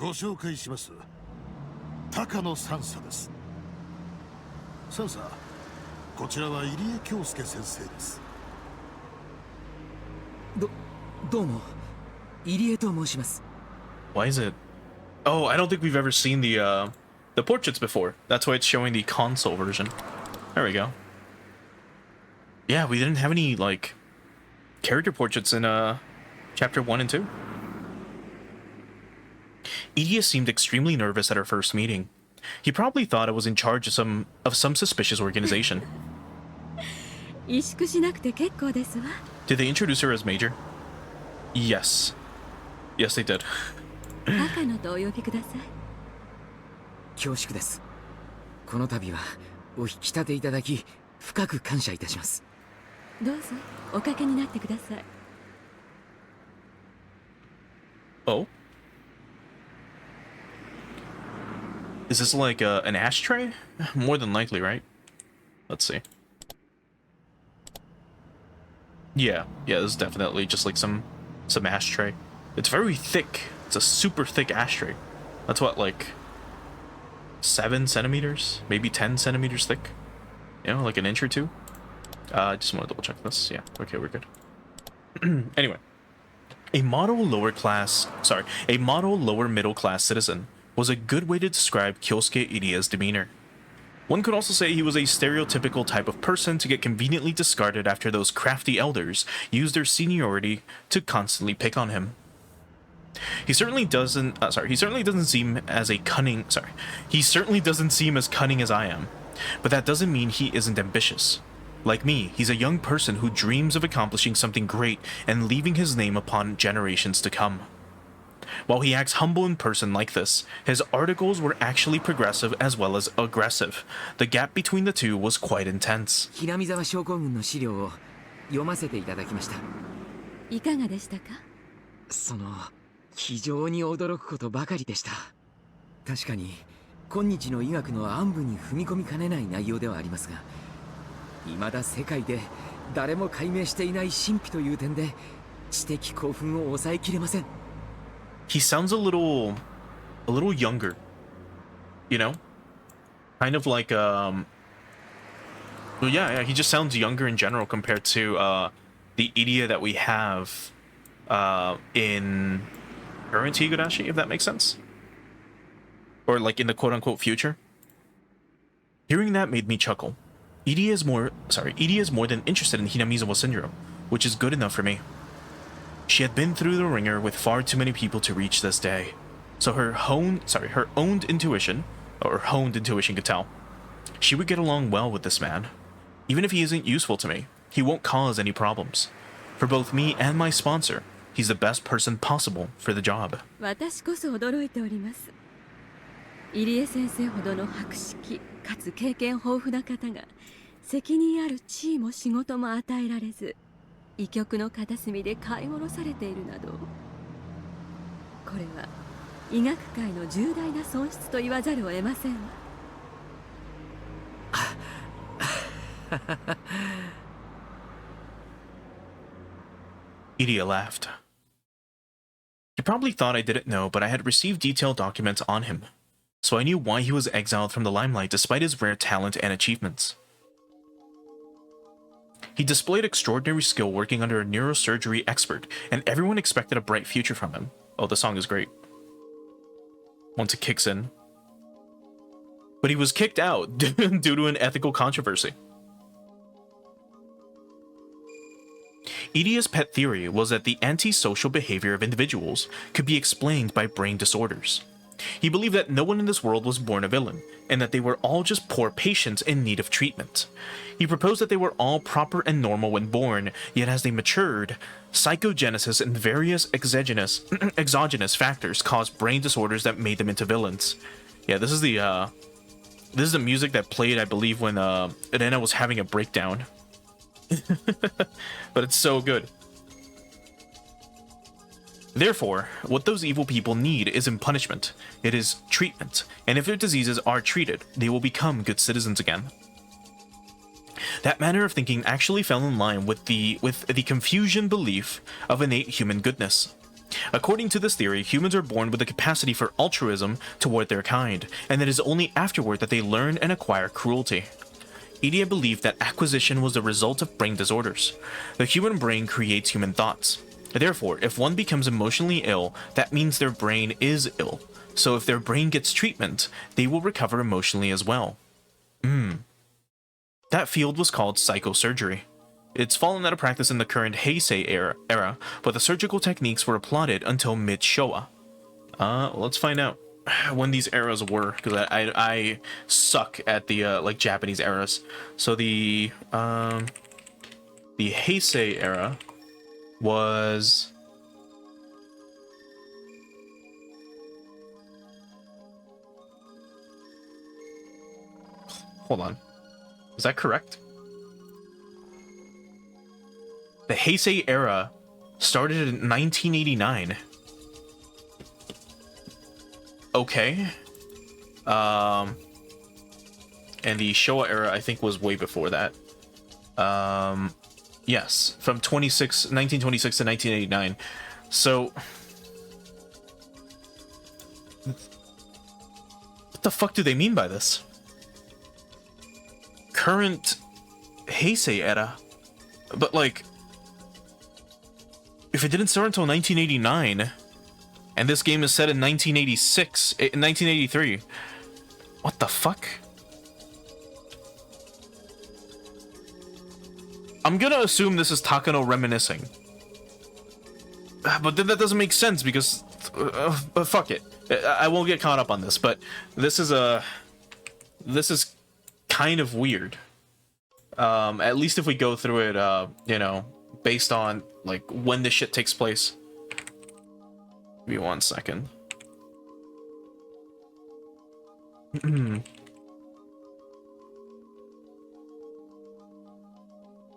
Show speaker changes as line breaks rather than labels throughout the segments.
ご紹介します。高野三佐です。三佐、こちらは入江京介先生です。
どうも、入江と申します。
Why is it? Oh, I don't think we've ever seen the portraits before. That's why it's showing the console version. There we go. Yeah, we didn't have any like character portraits in chapter 1 and 2. Idia seemed extremely nervous at our first meeting. He probably thought I was in charge of some suspicious organization. Did they introduce her as Major? Yes. Yes, they did.
高野とお呼びください。恐縮です。この度はお引き立ていただき深く感謝いたします。どうぞおかけになってください。
Oh? Is this like an ashtray? More than likely, right? Let's see. Yeah, this is definitely just like some ashtray. It's very thick. It's a super thick ashtray. That's what, like 7 centimeters, maybe 10 centimeters thick. You know, like an inch or two. I just want to double check this. Yeah, okay, we're good. Anyway, a model lower middle class citizen was a good way to describe Kyosuke Iria's demeanor. One could also say he was a stereotypical type of person to get conveniently discarded after those crafty elders used their seniority to constantly pick on him. He certainly doesn't seem as cunning as I am, but that doesn't mean he isn't ambitious. Like me, he's a young person who dreams of accomplishing something great and leaving his name upon generations to come. While he acts humble in person like this, his articles were actually progressive as well as aggressive. The gap between the two was quite intense.
南沢症候群の資料を読ませていただきました。いかがでしたか？非常に驚くことばかりでした。確かに今日の医学の暗部に踏み込みかねない内容ではありますが、未だ世界で誰も解明していない神秘という点で知的興奮を抑えきれません。
He sounds a little younger, you know? Kind of like well, yeah, he just sounds younger in general compared to the Idia that we have in current Higurashi, if that makes sense. Or like in the quote-unquote future. Hearing that made me chuckle. Idia is more than interested in Hinamizawa syndrome, which is good enough for me. She had been through the ringer with far too many people to reach this day, so her honed intuition could tell. She would get along well with this man. Even if he isn't useful to me, he won't cause any problems. For both me and my sponsor, he's the best person possible for the job.
私こそ驚いております。入江先生ほどの博識かつ経験豊富な方が責任ある地位も仕事も与えられず、医局の片隅で飼い殺されているなど、これは医学界の重大な損失と言わざるを得ませんわ。
Idia laughed. He probably thought I didn't know, but I had received detailed documents on him, so I knew why he was exiled from the limelight despite his rare talent and achievements. He displayed extraordinary skill working under a neurosurgery expert, and everyone expected a bright future from him. Oh, the song is great. Once it kicks in. But he was kicked out due to an ethical controversy. Idia's pet theory was that the antisocial behavior of individuals could be explained by brain disorders. He believed that no one in this world was born a villain, and that they were all just poor patients in need of treatment. He proposed that they were all proper and normal when born, yet as they matured, psychogenesis and various exogenous factors caused brain disorders that made them into villains. Yeah, this is the music that played, I believe, when Rena was having a breakdown. But it's so good. Therefore, what those evil people need isn't punishment, it is treatment, and if their diseases are treated, they will become good citizens again. That manner of thinking actually fell in line with the confusion belief of innate human goodness. According to this theory, humans are born with the capacity for altruism toward their kind, and it is only afterward that they learn and acquire cruelty. Irie believed that acquisition was the result of brain disorders. The human brain creates human thoughts. Therefore, if one becomes emotionally ill, that means their brain is ill. So if their brain gets treatment, they will recover emotionally as well. That field was called psychosurgery. It's fallen out of practice in the current Heisei era, but the surgical techniques were applauded until mid-Showa. Let's find out when these eras were, because I suck at the like Japanese eras. So the Heisei era was hold on. Is that correct? The Heisei era started in 1989. Okay. And the Showa era, I think, was way before that. Yes, from 1926 to 1989. So, what the fuck do they mean by this? Current Heisei era? But, like, if it didn't start until 1989, and this game is set in 1983, what the fuck? I'm gonna assume this is Takano reminiscing. But then that doesn't make sense because... fuck it. I won't get caught up on this, but this is kind of weird. At least if we go through it, you know, based on, like, when this shit takes place. Give me 1 second.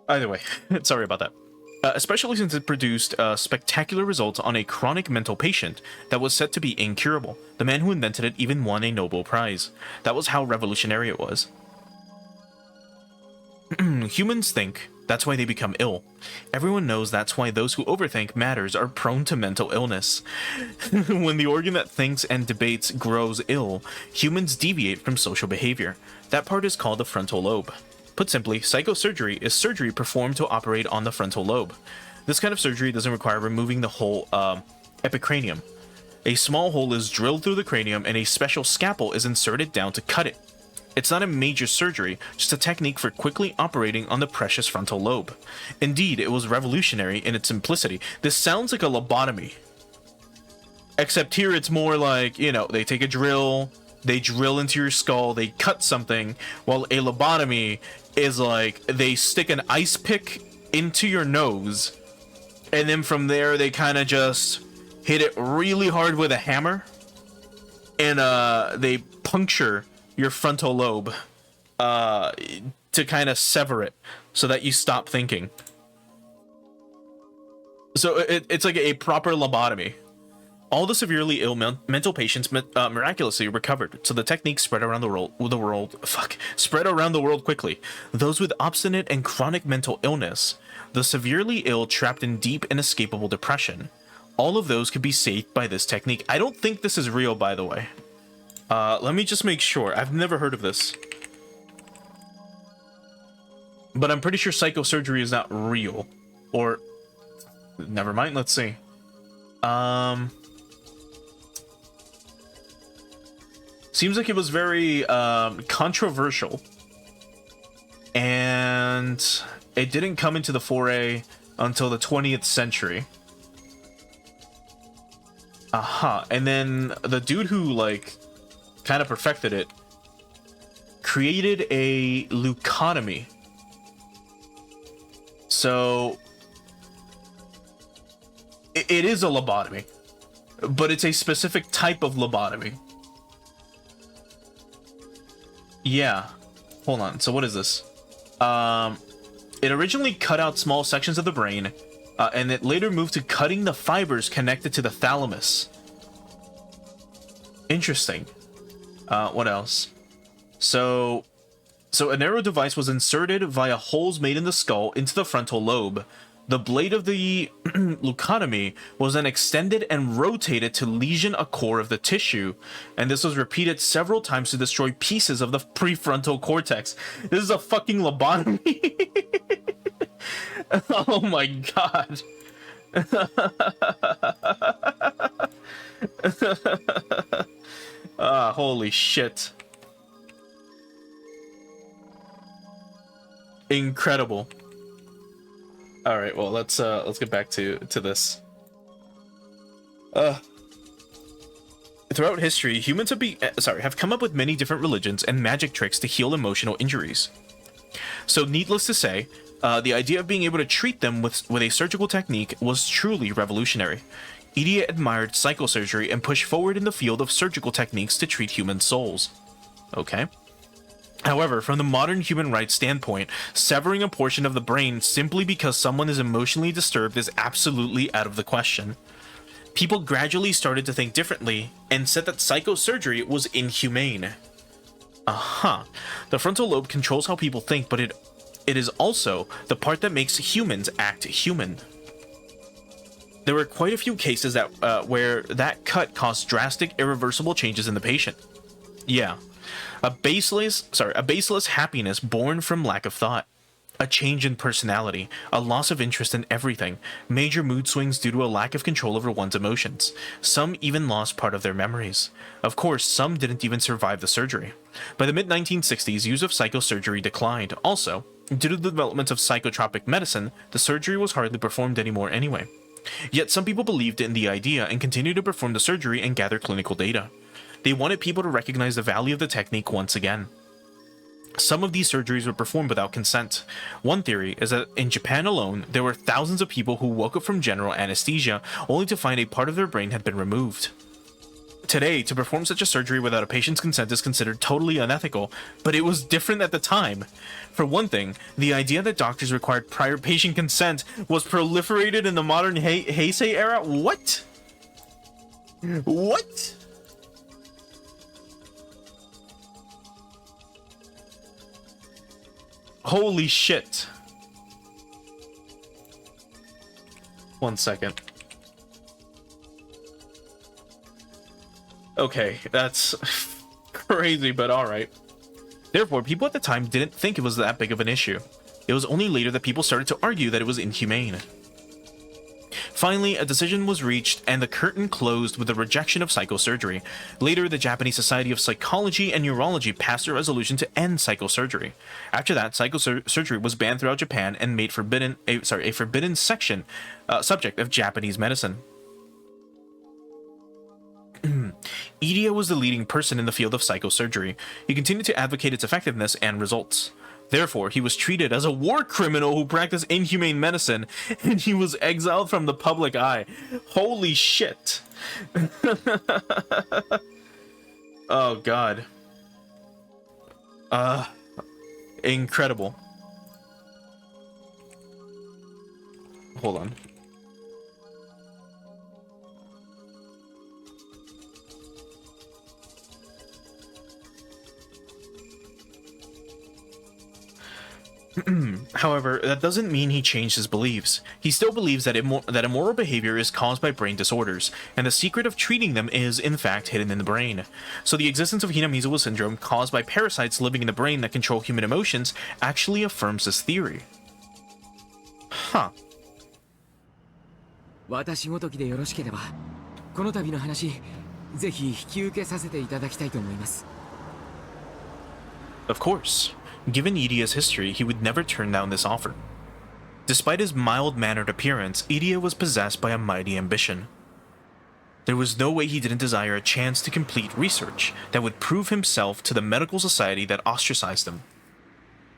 Either way, sorry about that. Especially since it produced spectacular results on a chronic mental patient that was said to be incurable. The man who invented it even won a Nobel Prize. That was how revolutionary it was. Humans think, that's why they become ill. Everyone knows that's why those who overthink matters are prone to mental illness. When the organ that thinks and debates grows ill, humans deviate from social behavior. That part is called the frontal lobe. Put simply, psychosurgery is surgery performed to operate on the frontal lobe. This kind of surgery doesn't require removing the whole epicranium. A small hole is drilled through the cranium and a special scalpel is inserted down to cut it. It's not a major surgery, just a technique for quickly operating on the precious frontal lobe. Indeed, it was revolutionary in its simplicity. This sounds like a lobotomy. Except here it's more like, you know, they take a drill, they drill into your skull, they cut something, while a lobotomy is like, they stick an ice pick into your nose, and then from there they kind of just hit it really hard with a hammer, and they puncture your frontal lobe to kind of sever it so that you stop thinking. So it's like a proper lobotomy. All the severely ill mental patients miraculously recovered, so the technique spread around the world quickly. Those with obstinate and chronic mental illness, the severely ill trapped in deep inescapable depression, all of those could be saved by this technique. I don't think this is real, by the way. Let me just make sure. I've never heard of this. But I'm pretty sure psychosurgery is not real. Or... never mind, let's see. Seems like it was very controversial. And it didn't come into the foray until the 20th century. And then the dude who, like, kind of perfected it created a leucotomy. So it is a lobotomy, but it's a specific type of lobotomy. Yeah, hold on. So what is this? It originally cut out small sections of the brain, and it later moved to cutting the fibers connected to the thalamus. Interesting. What else? So a narrow device was inserted via holes made in the skull into the frontal lobe. The blade of the leucotomy was then extended and rotated to lesion a core of the tissue, and this was repeated several times to destroy pieces of the prefrontal cortex. This is a fucking lobotomy. Oh my god. Holy shit. Incredible. All right, well, let's get back to this. Throughout history, humans have come up with many different religions and magic tricks to heal emotional injuries. So, needless to say, the idea of being able to treat them with a surgical technique was truly revolutionary. Idia admired psychosurgery and pushed forward in the field of surgical techniques to treat human souls. Okay. However, from the modern human rights standpoint, severing a portion of the brain simply because someone is emotionally disturbed is absolutely out of the question. People gradually started to think differently and said that psychosurgery was inhumane. The frontal lobe controls how people think, but it is also the part that makes humans act human. There were quite a few cases that where that cut caused drastic, irreversible changes in the patient. Yeah. A baseless happiness born from lack of thought. A change in personality, a loss of interest in everything, major mood swings due to a lack of control over one's emotions. Some even lost part of their memories. Of course, some didn't even survive the surgery. By the mid-1960s, use of psychosurgery declined. Also, due to the development of psychotropic medicine, the surgery was hardly performed anymore anyway. Yet some people believed in the idea and continued to perform the surgery and gather clinical data. They wanted people to recognize the value of the technique once again. Some of these surgeries were performed without consent. One theory is that in Japan alone, there were thousands of people who woke up from general anesthesia only to find a part of their brain had been removed. Today, to perform such a surgery without a patient's consent is considered totally unethical, but it was different at the time. For one thing, the idea that doctors required prior patient consent was proliferated in the modern Heisei era. What? What? Holy shit. One second. Okay, that's crazy, but alright. Therefore, people at the time didn't think it was that big of an issue. It was only later that people started to argue that it was inhumane. Finally, a decision was reached and the curtain closed with the rejection of psychosurgery. Later, the Japanese Society of Psychology and Neurology passed a resolution to end psychosurgery. After that, psychosurgery was banned throughout Japan and made a forbidden subject of Japanese medicine. Idia was the leading person in the field of psychosurgery. He continued to advocate its effectiveness and results. Therefore, he was treated as a war criminal who practiced inhumane medicine, and he was exiled from the public eye. Holy shit. Oh, God. Incredible. Hold on. However, that doesn't mean he changed his beliefs. He still believes that immoral behavior is caused by brain disorders, and the secret of treating them is, in fact, hidden in the brain. So the existence of Hinamizawa syndrome caused by parasites living in the brain that control human emotions actually affirms this theory. Huh.
私ごときでよろしければ、この度の話、ぜひ引き受けさせていただきたいと思います。
Of course. Given Idia's history, he would never turn down this offer. Despite his mild-mannered appearance, Idia was possessed by a mighty ambition. There was no way he didn't desire a chance to complete research that would prove himself to the medical society that ostracized him.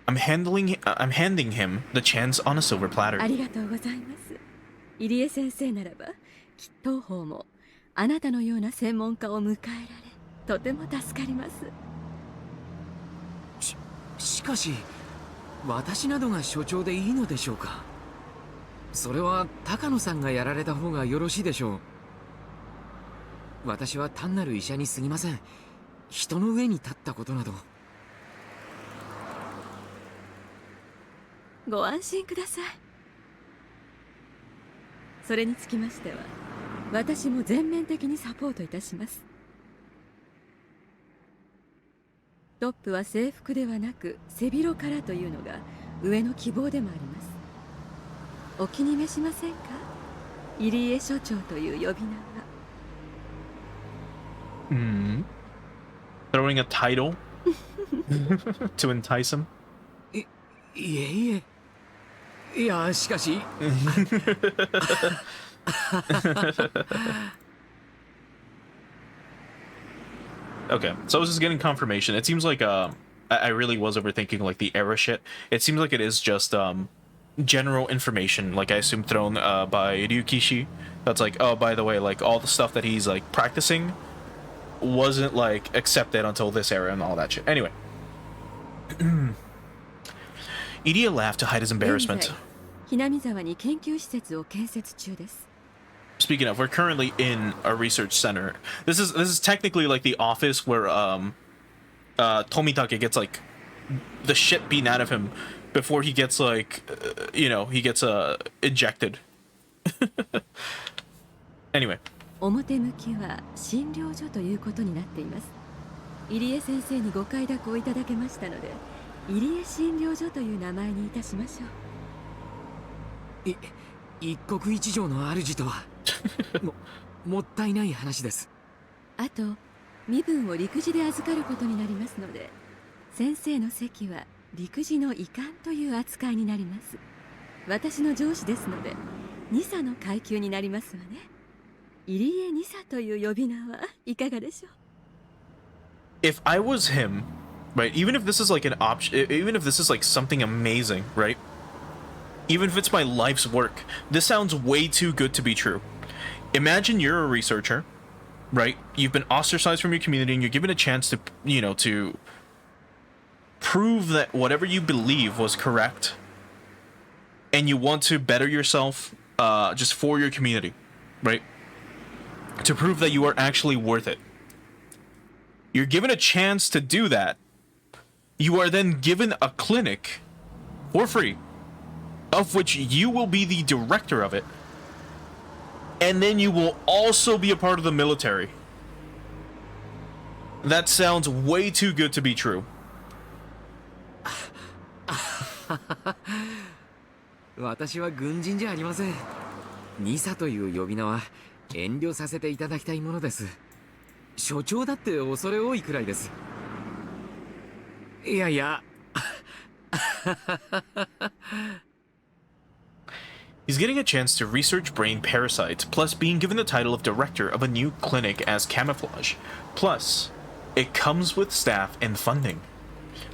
I'm handing him the chance on a silver platter.
ありがとうございます。入江先生ならば、きっと方もあなたのような専門家を迎えられ、とても助かります。
しかし、私などが所長でいいのでしょうか。それは高野さんがやられた方がよろしいでしょう。私は単なる医者に過ぎません。人の上に立ったことなど。
ご安心ください。それにつきましては私も全面的にサポートいたします。トップは制服ではなく背広からというのが上の希望でもあります。お気に召しませんか、入江所長という呼び名は。
Throwing a title to entice him?
いえ。いや、しかし。
Okay, so I was just getting confirmation. It seems like I really was overthinking like the era shit. It seems like it is just general information, like I assume thrown by Ryukishi. That's like, oh, by the way, like all the stuff that he's like practicing wasn't like accepted until this era and all that shit. Anyway. Idia laughed to hide his embarrassment. Speaking of, we're currently in a research center. This is technically like the office where Tomitake gets like the shit beaten out of him before he gets like he gets ejected. Anyway.
表向きは診療所ということになっています。入江先生にご快諾をいただけましたので、入江診療所という名前にいたしましょう。
一国一城の主とはもったいない話です。
あと身分を陸自で預かることになりますので、先生の席は陸自の医官という扱いになります。私の上司ですので、二佐の階級になりますわね。入江二佐という呼び名はいかがでしょう。
If I was him, right, even if this is like an option, even if this is like something amazing, right, even if it's my life's work, this sounds way too good to be true. Imagine you're a researcher, right? You've been ostracized from your community and you're given a chance to, to prove that whatever you believe was correct, and you want to better yourself just for your community, right? To prove that you are actually worth it. You're given a chance to do that. You are then given a clinic for free, of which you will be the director of it. And then you will also be a part of the military. That sounds way too good to be true.
私は軍人じゃありません。二佐という呼び名は遠慮させていただきたいものです。所長だって恐れ多いくらいです。いや。
He's getting a chance to research brain parasites, plus being given the title of director of a new clinic as camouflage. Plus, it comes with staff and funding.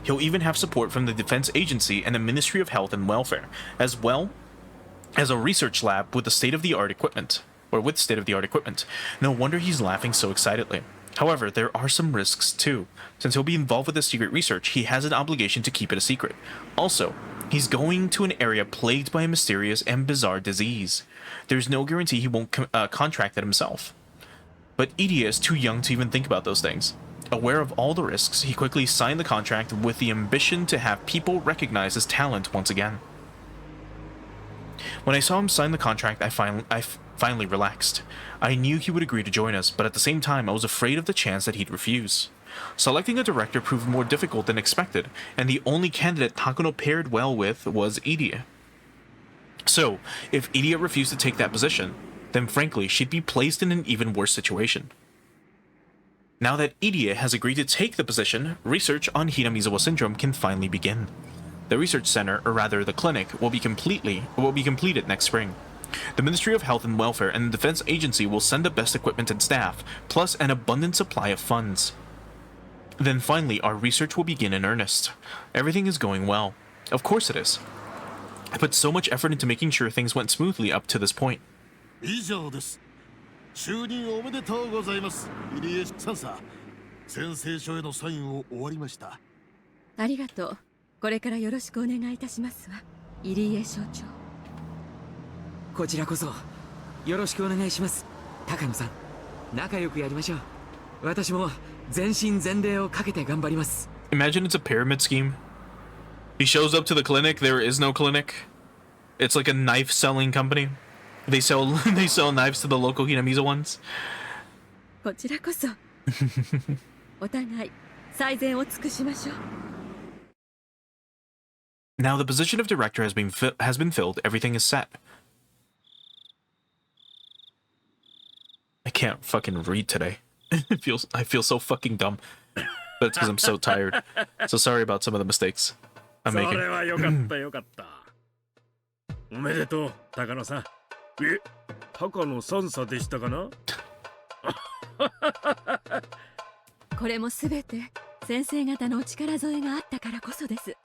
He'll even have support from the Defense Agency and the Ministry of Health and Welfare, as well as a research lab with state-of-the-art equipment. No wonder he's laughing so excitedly. However, there are some risks too. Since he'll be involved with the secret research, he has an obligation to keep it a secret. Also, he's going to an area plagued by a mysterious and bizarre disease. There's no guarantee he won't contract it himself. But Idia is too young to even think about those things. Aware of all the risks, he quickly signed the contract with the ambition to have people recognize his talent once again. When I saw him sign the contract, I finally relaxed. I knew he would agree to join us, but at the same time, I was afraid of the chance that he'd refuse. Selecting a director proved more difficult than expected, and the only candidate Takuno paired well with was Idia. So, if Idia refused to take that position, then frankly, she'd be placed in an even worse situation. Now that Idia has agreed to take the position, research on Hinamizawa syndrome can finally begin. The research center, or rather the clinic, will be completed next spring. The Ministry of Health and Welfare and the Defense Agency will send the best equipment and staff, plus an abundant supply of funds. Then finally, our research will begin in earnest. Everything is going well. Of course it is. I put so much effort into making sure things went smoothly up to this point.
以上です。就任おめでとうございます。入江さんさ、宣誓書へのサインを終わりました。
ありがとう。これからよろしくお願いいたしますわ、入江所長。
こちらこそよろしくお願いします。高野さん、仲良くやりましょう。私も全身全霊をかけて頑張ります。
Imagine it's a pyramid scheme. He shows up to the clinic, there is no clinic. It's like a knife selling company. They sell they sell knives to the local Hinamiza ones.
こちらこそお互い最善を尽くしましょう。
Now the position of director has been filled. Everything is set. I can't fucking read today. I feel so fucking dumb. But it's because I'm so tired. So sorry about some of the mistakes I'm making.
それはよかったよかった。おめでとう、高野さん。高野三佐でしたかな？
これもすべて先生方のお力添えがあったからこそです。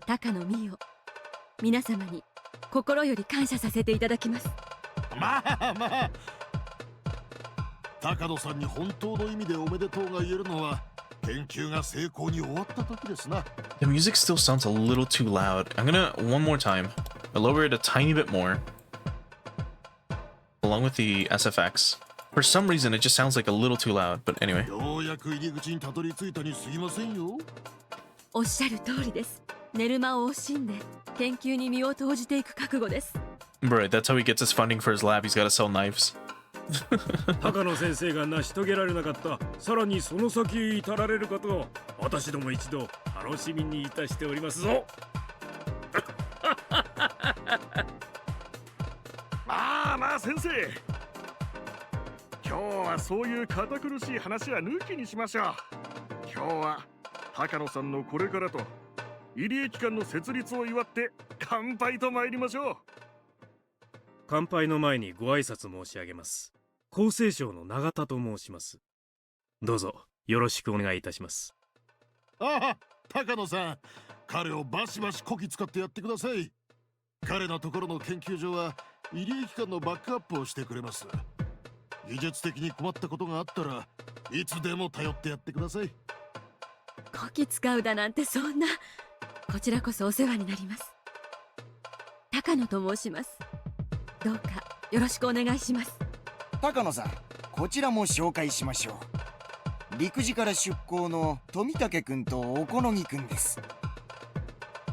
高野美代、皆様に心より感謝させていただきます。
まあまあ、高野さんに本当の意味でおめでとうが言えるのは研究が成功に終わった時ですな。
The music still sounds a little too loud. I'm gonna, one more time, lower it a tiny bit more. Along with the SFX. For some reason, it just sounds like a little too loud, but anyway.
ようやく入り口にたどり着いたに過ぎませんよ。
おっしゃる通りです。寝る間を惜しんで研究に身を投じていく覚悟です。
Right, that's how he gets his funding for his lab. He's gotta sell knives.
高野先生が成し遂げられなかったさらにその先へ至られることを私ども一度楽しみにいたしておりますぞ。
まあまあ先生、今日はそういう堅苦しい話は抜きにしましょう。今日は高野さんのこれからと入江機関の設立を祝って乾杯と参りましょう。
乾杯の前にご挨拶申し上げます。厚生省の永田と申します。どうぞよろしくお願いいたします。
ああ、高野さん、彼をバシバシこき使ってやってください。彼のところの研究所は医療機関のバックアップをしてくれます。技術的に困ったことがあったらいつでも頼ってやってください。
こき使うだなんてそんな。こちらこそお世話になります。高野と申します。どうかよろしくお願いします。
高野さん、こちらも紹介しましょう。陸自から出向の富武君と小此木君です。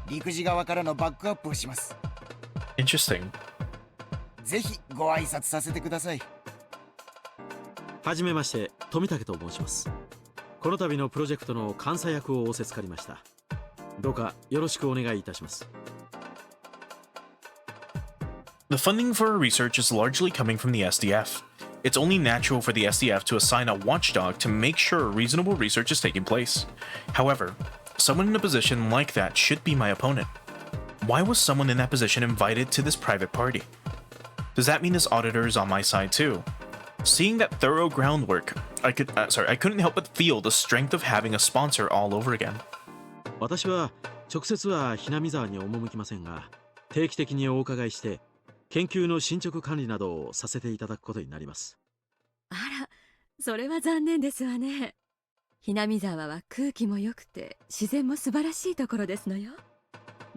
陸自側からのバックアップをします。
Interesting.
ぜひご挨拶させてください。
はじめまして、富武と申します。この度のプロジェクトの監査役を仰せつかりました。どうかよろしくお願いいたします。
The funding for our research is largely coming from the SDF. It's only natural for the SDF to assign a watchdog to make sure reasonable research is taking place. However, someone in a position like that should be my opponent. Why was someone in that position invited to this private party? Does that mean this auditor is on my side too? Seeing that thorough groundwork, I couldn't help but feel the strength of having a sponsor all over again.
私は直接はひなみ沢に赴きませんが、定期的にお伺いして研究の進捗管理などをさせていただくことになります。
あら、それは残念ですわね。ひなみ沢は空気も良くて自然も素晴らしいところですのよ。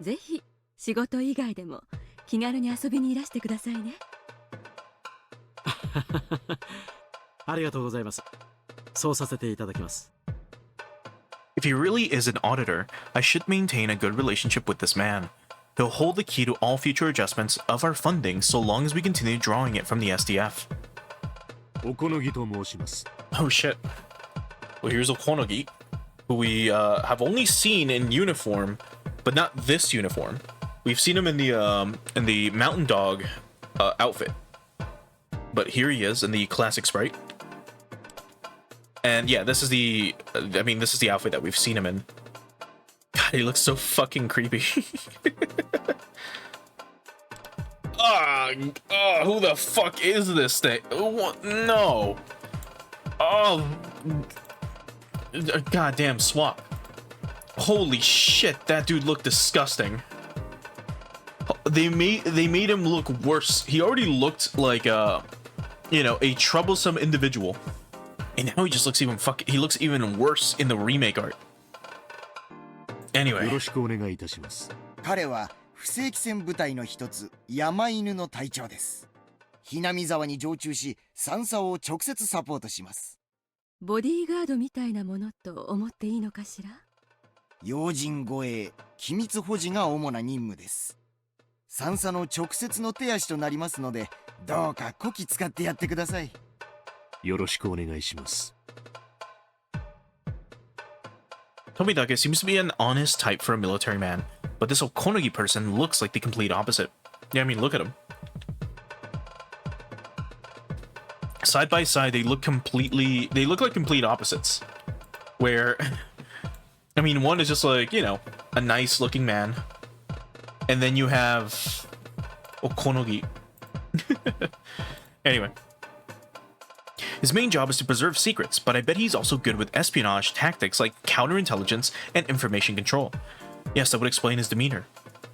ぜひ仕事以外でも気軽に遊びにいらしてくださいね。
ありがとうございます。そうさせていただきます。
If he really is an auditor, I should maintain a good relationship with this man. He'll hold the key to all future adjustments of our funding so long as we continue drawing it from the SDF.
小此木と申します。
Oh shit. Well, here's Okonogi, who we have only seen in uniform, but not this uniform. We've seen him in the Mountain Dog outfit. But here he is in the classic sprite. And yeah, this is the outfit that we've seen him in. God, he looks so fucking creepy. Who the fuck is this thing? What? No. Oh, goddamn swap. Holy shit, that dude looked disgusting. They made him look worse. He already looked like a troublesome individual. And now he just looks he looks even worse in the remake art. Anyway.
よろしくお願いいたします。
彼は不正規船部隊の一つ山犬の隊長です。ひなみ沢に常駐し三佐を直接サポートします。
ボディーガードみたいなものと思っていいのかしら。
要人護衛、機密保持が主な任務です。三叉の直接の手足となりますので、どうかこき使ってやってください。
よろしくお願いします。
Tomidake seems to be an honest type for a military man, but this Okonogi person looks like the complete opposite. Yeah, I mean, look at him. Side by side, they look like complete opposites. Where, I mean, one is just like, you know, a nice looking man. And then you have Okonogi. Anyway. His main job is to preserve secrets, but I bet he's also good with espionage tactics like counterintelligence and information control. Yes, that would explain his demeanor.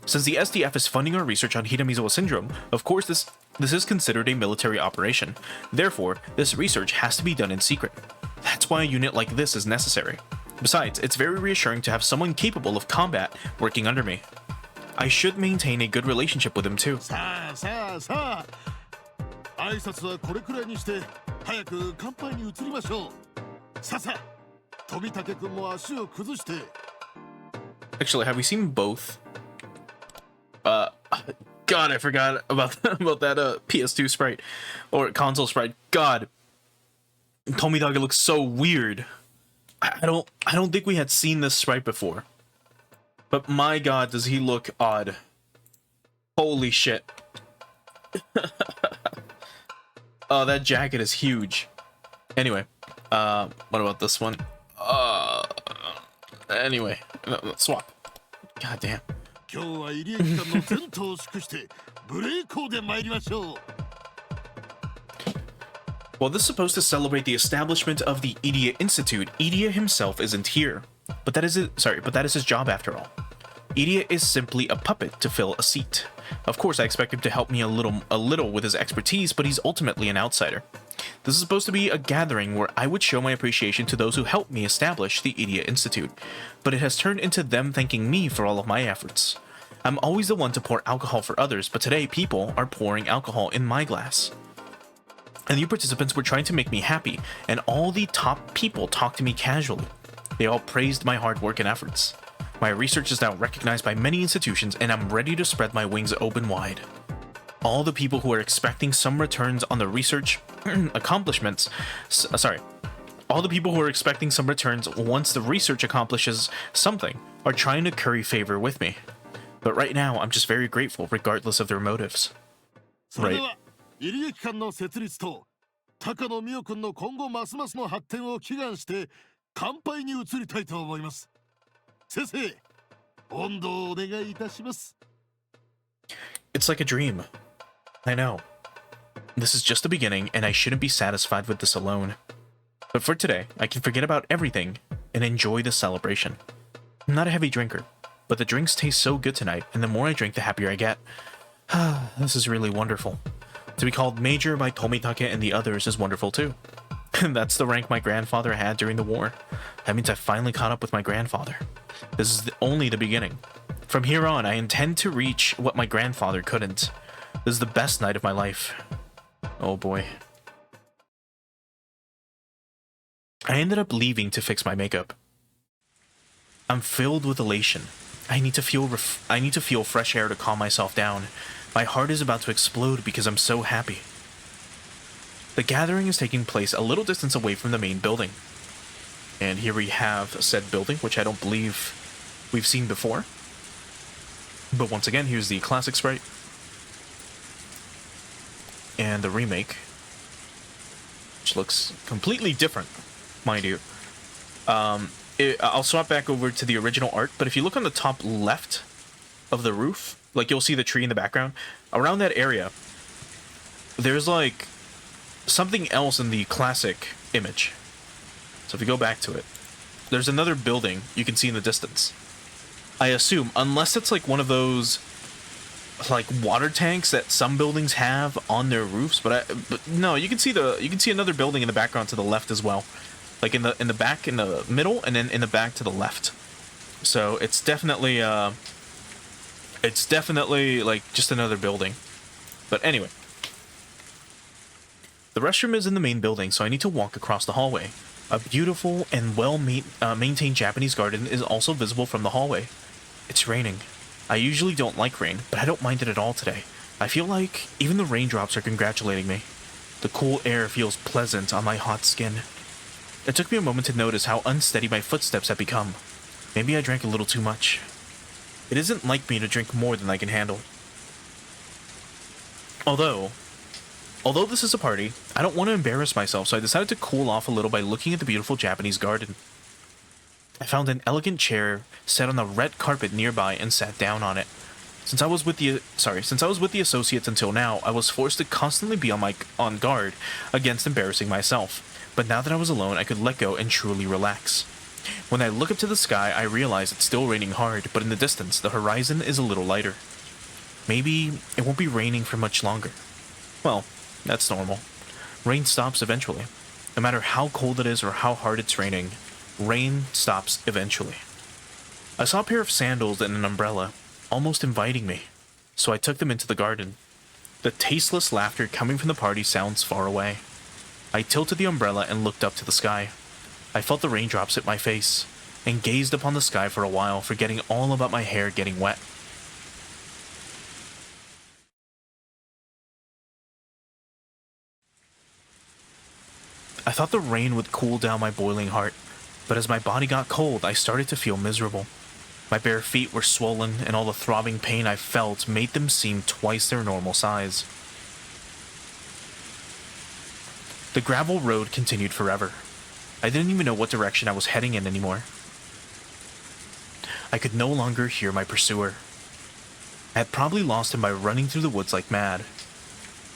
Since the SDF is funding our research on Hidamizawa syndrome, of course this is considered a military operation. Therefore, this research has to be done in secret. That's why a unit like this is necessary. Besides, it's very reassuring to have someone capable of combat working under me. I should maintain a good relationship with him too.
さあさあさあ、挨拶はこれくらいにして早く乾杯に移りましょう。さあさあ、飛武君も足を崩して。
Actually, have we seen both? God, I forgot about that PS2 sprite or console sprite. God, Tomidage looks so weird. I don't think we had seen this sprite before. But my God, does he look odd? Holy shit. Oh, that jacket is huge. Anyway, what about this one? Anyway, let's swap. God damn.
今日は入江機関の前途を祝してブレイコーで参りましょう。
While this is supposed to celebrate the establishment of the Idia Institute, Idia himself isn't here. But that is his job after all. Idia is simply a puppet to fill a seat. Of course, I expect him to help me a little with his expertise, but he's ultimately an outsider. This is supposed to be a gathering where I would show my appreciation to those who helped me establish the Idia Institute, but it has turned into them thanking me for all of my efforts. I'm always the one to pour alcohol for others, but today people are pouring alcohol in my glass. And you participants were trying to make me happy, and all the top people talked to me casually. They all praised my hard work and efforts. My research is now recognized by many institutions, and I'm ready to spread my wings open wide. All the people who are expecting some returns on the research accomplishments, all the people who are expecting some returns once the research accomplishes something are trying to curry favor with me. But right now, I'm just very grateful regardless of their motives.
それでは入江機関の設立と高野美代君の今後ますますの発展を祈願して乾杯に移りたいと思います。先生、温度をお願いいたします。
It's like a dream. I know. This is just the beginning, and I shouldn't be satisfied with this alone. But for today, I can forget about everything and enjoy the celebration. I'm not a heavy drinker, but the drinks taste so good tonight, and the more I drink, the happier I get. This is really wonderful. To be called Major by Tomitake and the others is wonderful too. That's the rank my grandfather had during the war. That means I finally caught up with my grandfather. This is only the beginning. From here on, I intend to reach what my grandfather couldn't. This is the best night of my life. Oh boy. I ended up leaving to fix my makeup. I'm filled with elation. I need to feel fresh air to calm myself down. My heart is about to explode because I'm so happy. The gathering is taking place a little distance away from the main building. And here we have said building, which I don't believe we've seen before. But once again, here's the classic sprite. And the remake, which looks completely different, mind you. I'll swap back over to the original art, but if you look on the top left of the roof, like you'll see the tree in the background, around that area, there's like something else in the classic image. So if you go back to it, there's another building you can see in the distance. I assume, unless it's like one of those like water tanks that some buildings have on their roofs, but no, you can see another building in the background to the left as well, like in the back, in the middle, and then in the back to the left. So it's definitely like just another building. But anyway, the restroom is in the main building, so I need to walk across the hallway. A beautiful and well maintained Japanese garden is also visible from the hallway. It's raining. I usually don't like rain, but I don't mind it at all today. I feel like even the raindrops are congratulating me. The cool air feels pleasant on my hot skin. It took me a moment to notice how unsteady my footsteps had become. Maybe I drank a little too much. It isn't like me to drink more than I can handle. Although this is a party, I don't want to embarrass myself, so I decided to cool off a little by looking at the beautiful Japanese garden. I found an elegant chair set on the red carpet nearby and sat down on it. Since I was with the associates until now, I was forced to constantly be on guard against embarrassing myself. But now that I was alone, I could let go and truly relax. When I look up to the sky, I realize it's still raining hard, but in the distance, the horizon is a little lighter. Maybe it won't be raining for much longer. Well, that's normal. Rain stops eventually. No matter how cold it is or how hard it's raining, rain stops eventually. I saw a pair of sandals and an umbrella, almost inviting me, so I took them into the garden. The tasteless laughter coming from the party sounds far away. I tilted the umbrella and looked up to the sky. I felt the raindrops hit my face, and gazed upon the sky for a while, forgetting all about my hair getting wet. I thought the rain would cool down my boiling heart, but as my body got cold, I started to feel miserable. My bare feet were swollen, and all the throbbing pain I felt made them seem twice their normal size. The gravel road continued forever. I didn't even know what direction I was heading in anymore. I could no longer hear my pursuer. I had probably lost him by running through the woods like mad.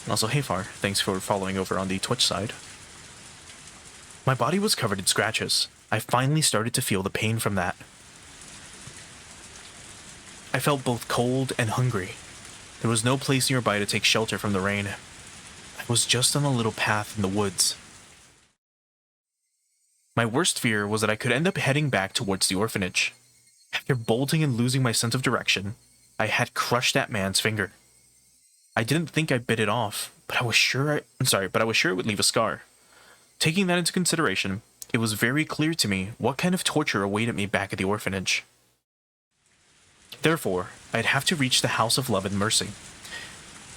Also, hey Far, thanks for following over on the Twitch side. My body was covered in scratches. I finally started to feel the pain from that. I felt both cold and hungry. There was no place nearby to take shelter from the rain. I was just on a little path in the woods. My worst fear was that I could end up heading back towards the orphanage. After bolting and losing my sense of direction, I had crushed that man's finger. I didn't think I bit it off, but I was sure it would leave a scar. Taking that into consideration, it was very clear to me what kind of torture awaited me back at the orphanage. Therefore, I'd have to reach the House of Love and Mercy.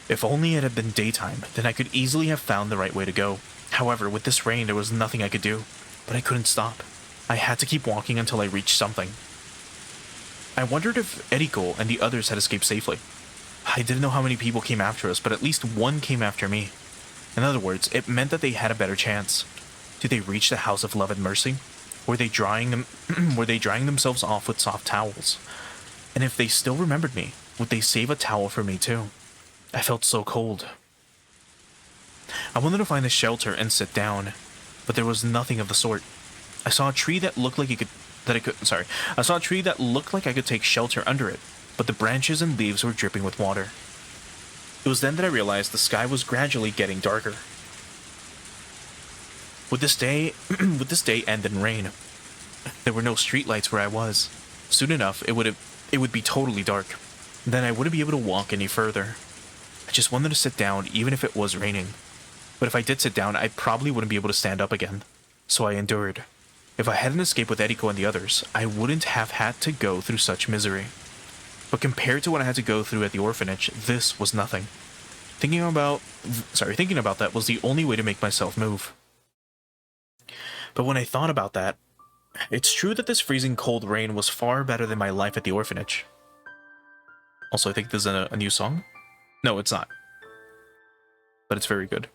If only it had been daytime, then I could easily have found the right way to go. However, with this rain, there was nothing I could do, but I couldn't stop. I had to keep walking until I reached something. I wondered if Eriko and the others had escaped safely. I didn't know how many people came after us, but at least one came after me. In other words, it meant that they had a better chance. Did they reach the House of Love and Mercy? Were they drying themselves off with soft towels? And if they still remembered me, would they save a towel for me too? I felt so cold. I wanted to find a shelter and sit down, but there was nothing of the sort. I saw a tree that looked like I could take shelter under it, but the branches and leaves were dripping with water. It was then that I realized the sky was gradually getting darker. Would this day end in rain? There were no streetlights where I was. Soon enough, it would be totally dark. Then I wouldn't be able to walk any further. I just wanted to sit down even if it was raining. But if I did sit down, I probably wouldn't be able to stand up again. So I endured. If I hadn't escaped with Eriko and the others, I wouldn't have had to go through such misery. But compared to what I had to go through at the orphanage, this was nothing. Thinking about that was the only way to make myself move. But when I thought about that, it's true that this freezing cold rain was far better than my life at the orphanage. Also, I think this is a new song? No, it's not. But it's very good.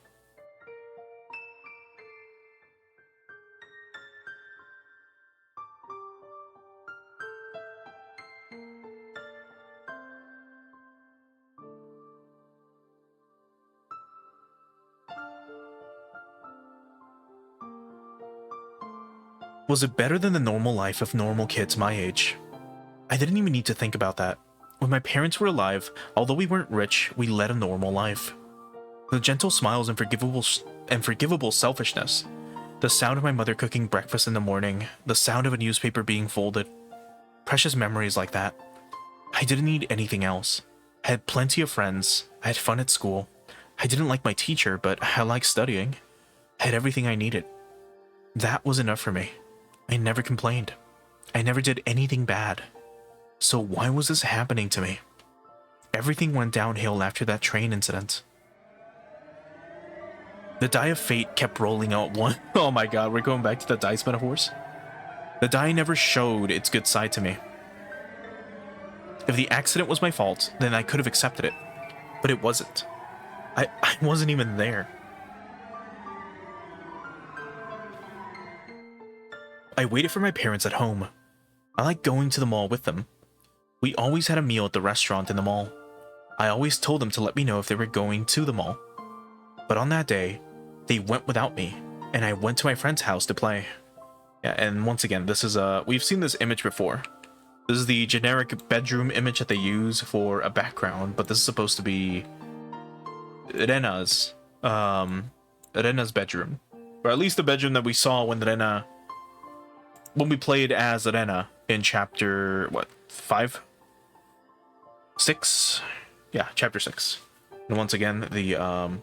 Was it better than the normal life of normal kids my age? I didn't even need to think about that. When my parents were alive, although we weren't rich, we led a normal life. The gentle smiles and forgivable selfishness, the sound of my mother cooking breakfast in the morning, the sound of a newspaper being folded, precious memories like that. I didn't need anything else. I had plenty of friends, I had fun at school. I didn't like my teacher, but I liked studying. I had everything I needed. That was enough for me. I never complained. I never did anything bad. So why was this happening to me? Everything went downhill after that train incident. The die of fate kept rolling out one. Oh my god, we're going back to the dice metaphors. The die never showed its good side to me. If the accident was my fault, then I could have accepted it. But it wasn't. I wasn't even there. I waited for my parents at home. I like going to the mall with them. We always had a meal at the restaurant in the mall. I always told them to let me know if they were going to the mall. But on that day, they went without me, and I went to my friend's house to play. Yeah, and once again, this is we've seen this image before. This is the generic bedroom image that they use for a background, but this is supposed to be Rena's bedroom. Or at least the bedroom that we saw when we played as Rena in chapter, what, 5? 6? Yeah, chapter 6. And once again, the,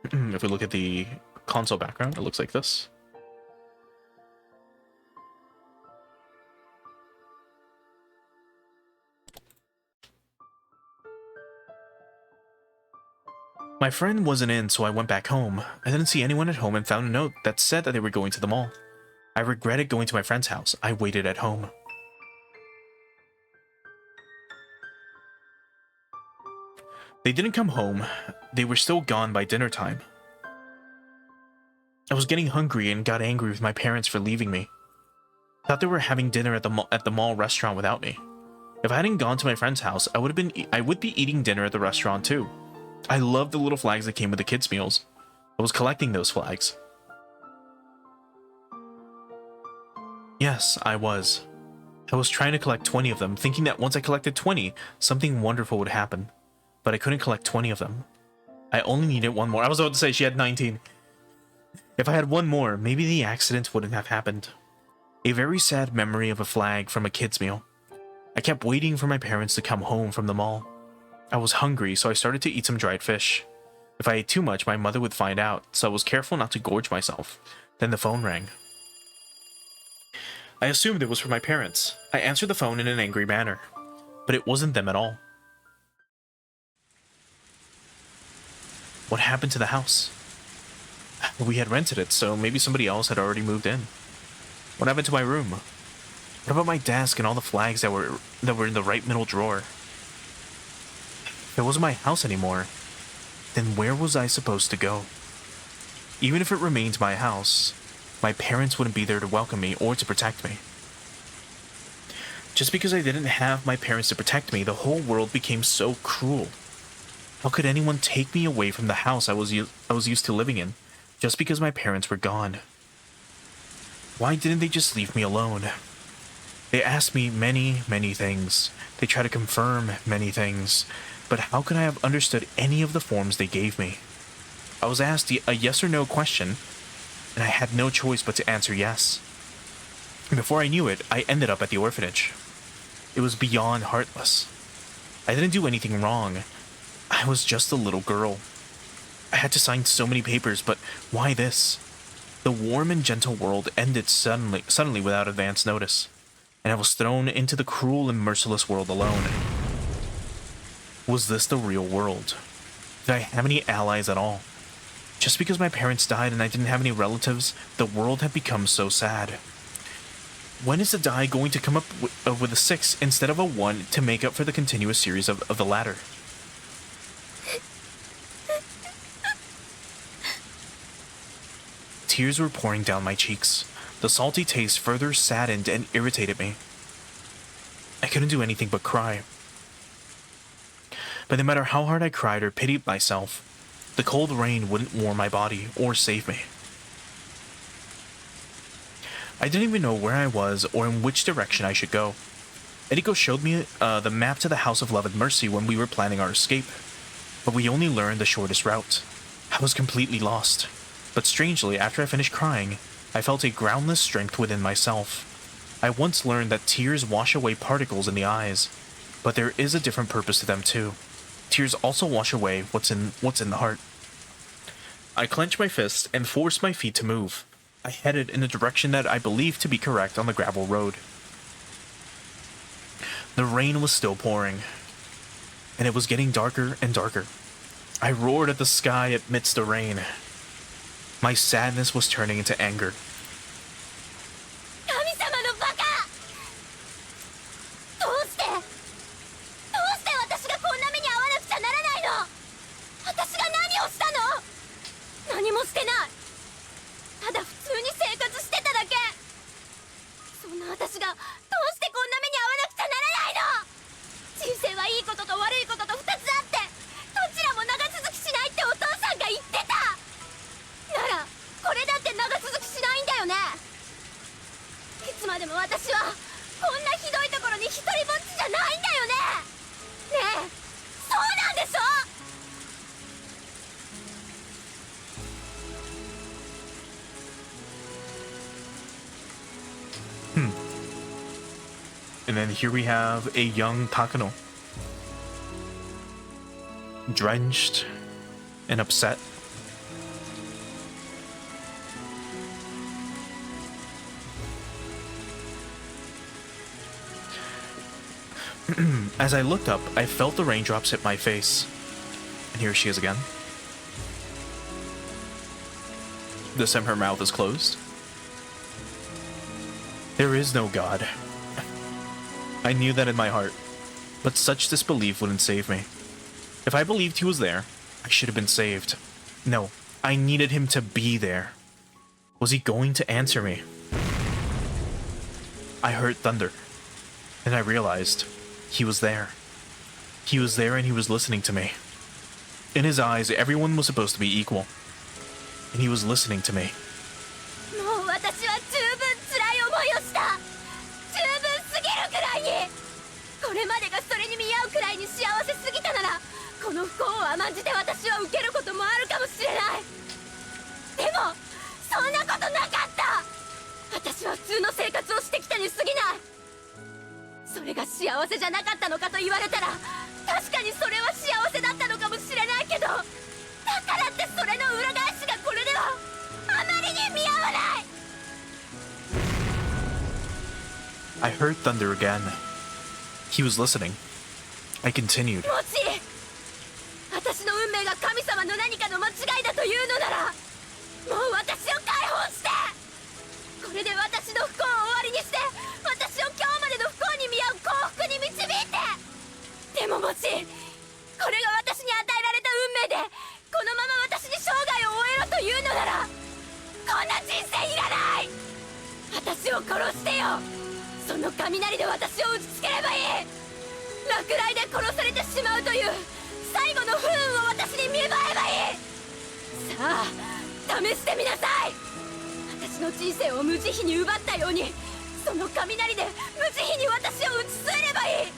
if we look at the console background, it looks like this. My friend wasn't in, so I went back home. I didn't see anyone at home and found a note that said that they were going to the mall. I regretted going to my friend's house. I waited at home. They didn't come home. They were still gone by dinner time. I was getting hungry and got angry with my parents for leaving me. Thought they were having dinner at the mall restaurant without me. If I hadn't gone to my friend's house, I would be eating dinner at the restaurant too. I loved the little flags that came with the kids' meals. I was collecting those flags. Yes, I was. I was trying to collect 20 of them, thinking that once I collected 20, something wonderful would happen. But I couldn't collect 20 of them. I only needed one more. I was about to say she had 19. If I had one more, maybe the accident wouldn't have happened. A very sad memory of a flag from a kid's meal. I kept waiting for my parents to come home from the mall. I was hungry, so I started to eat some dried fish. If I ate too much, my mother would find out, so I was careful not to gorge myself. Then the phone rang. I assumed it was for my parents. I answered the phone in an angry manner, but it wasn't them at all. What happened to the house? We had rented it, so maybe somebody else had already moved in. What happened to my room? What about my desk and all the flags that were in the right middle drawer? If it wasn't my house anymore, then where was I supposed to go? Even if it remained my house, my parents wouldn't be there to welcome me or to protect me. Just because I didn't have my parents to protect me, the whole world became so cruel. How could anyone take me away from the house I was used to living in, just because my parents were gone? Why didn't they just leave me alone? They asked me many, many things. They tried to confirm many things. But how could I have understood any of the forms they gave me? I was asked a yes or no question, and I had no choice but to answer yes. Before I knew it, I ended up at the orphanage. It was beyond heartless. I didn't do anything wrong. I was just a little girl. I had to sign so many papers, but why this? The warm and gentle world ended suddenly without advance notice, and I was thrown into the cruel and merciless world alone. Was this the real world? Did I have any allies at all? Just because my parents died and I didn't have any relatives, the world had become so sad. When is the die going to come up with a 6 instead of a 1 to make up for the continuous series of the latter? Tears were pouring down my cheeks. The salty taste further saddened and irritated me. I couldn't do anything but cry. But no matter how hard I cried or pitied myself, the cold rain wouldn't warm my body or save me. I didn't even know where I was or in which direction I should go. Eriko showed me the map to the House of Love and Mercy when we were planning our escape, but we only learned the shortest route. I was completely lost, but strangely, after I finished crying, I felt a groundless strength within myself. I once learned that tears wash away particles in the eyes, but there is a different purpose to them too. Tears also wash away what's in the heart. I clenched my fists and forced my feet to move. I headed in the direction that I believed to be correct on the gravel road. The rain was still pouring, and it was getting darker and darker. I roared at the sky amidst the rain. My sadness was turning into anger.
神様のバカ！どうして私がこんな目に遭わなくちゃならないの？私が何をしたの？何もしてない。ただ普通に生活してただけ。そんな私がどうしてこんな目に遭わなくちゃならないの？人生はいいことと悪いことと2つあって、どちらも長続きしないってお父さんが言ってた。ならこれだって長続きしないんだよね。いつまでも私はこんなひどいところに一人ぼっちじゃないんだよね。ねえ、そうなんでしょ？
And then here we have a young Takano. Drenched and upset. As I looked up, I felt the raindrops hit my face. And here she is again. This time her mouth is closed. There is no God. I knew that in my heart, but such disbelief wouldn't save me. If I believed he was there, I should have been saved. No, I needed him to be there. Was he going to answer me? I heard thunder, and I realized he was there. He was there and he was listening to me. In his eyes, everyone was supposed to be equal, and he was listening to me.
もう私は十分辛い思いをした。十分すぎるくらいに。これまでがそれに見合うくらいに幸せすぎたなら、この不幸を甘んじて私は受けることもあるかもしれない。でもそんなことなかった。私は普通の生活をしてきたに過ぎない。それが幸せじゃなかったのかと言われたら、確かにそれは幸せだったのかもしれないけど、だからってそれの裏返しがこれではあまりに見合わない。
I heard thunder again. He was listening. I continued.
もし私の運命が神様の何かの間違いだというのなら、もう私を解放して、これで私の不幸を終わりにして、私を今日までの不幸に見合う幸福に導いて。でももしこれが私に与えられた運命で、このまま私に生涯を終えろというのなら、こんな人生いらない。私を殺してよ。その雷で私を打ちつければいい。落雷で殺されてしまうという最後の不運を私に見舞えばいい。さあ試してみなさい。私の人生を無慈悲に奪ったように、その雷で無慈悲に私を打ち据えればいい。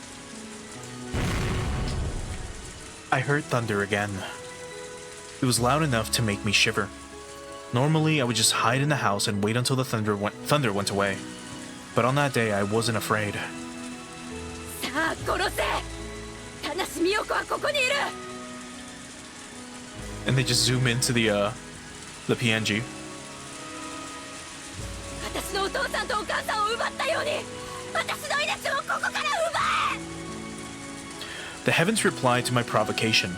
I heard thunder again. It was loud enough to make me shiver. Normally, I would just hide in the house and wait until the thunder went away. But on that day, I wasn't afraid.
さあ殺せ。田無美代子はここにいる。
And they just zoom into the PNG.
私のお父さんとお母さんを奪ったように、私の命をここから奪え。
The heavens replied to my provocation.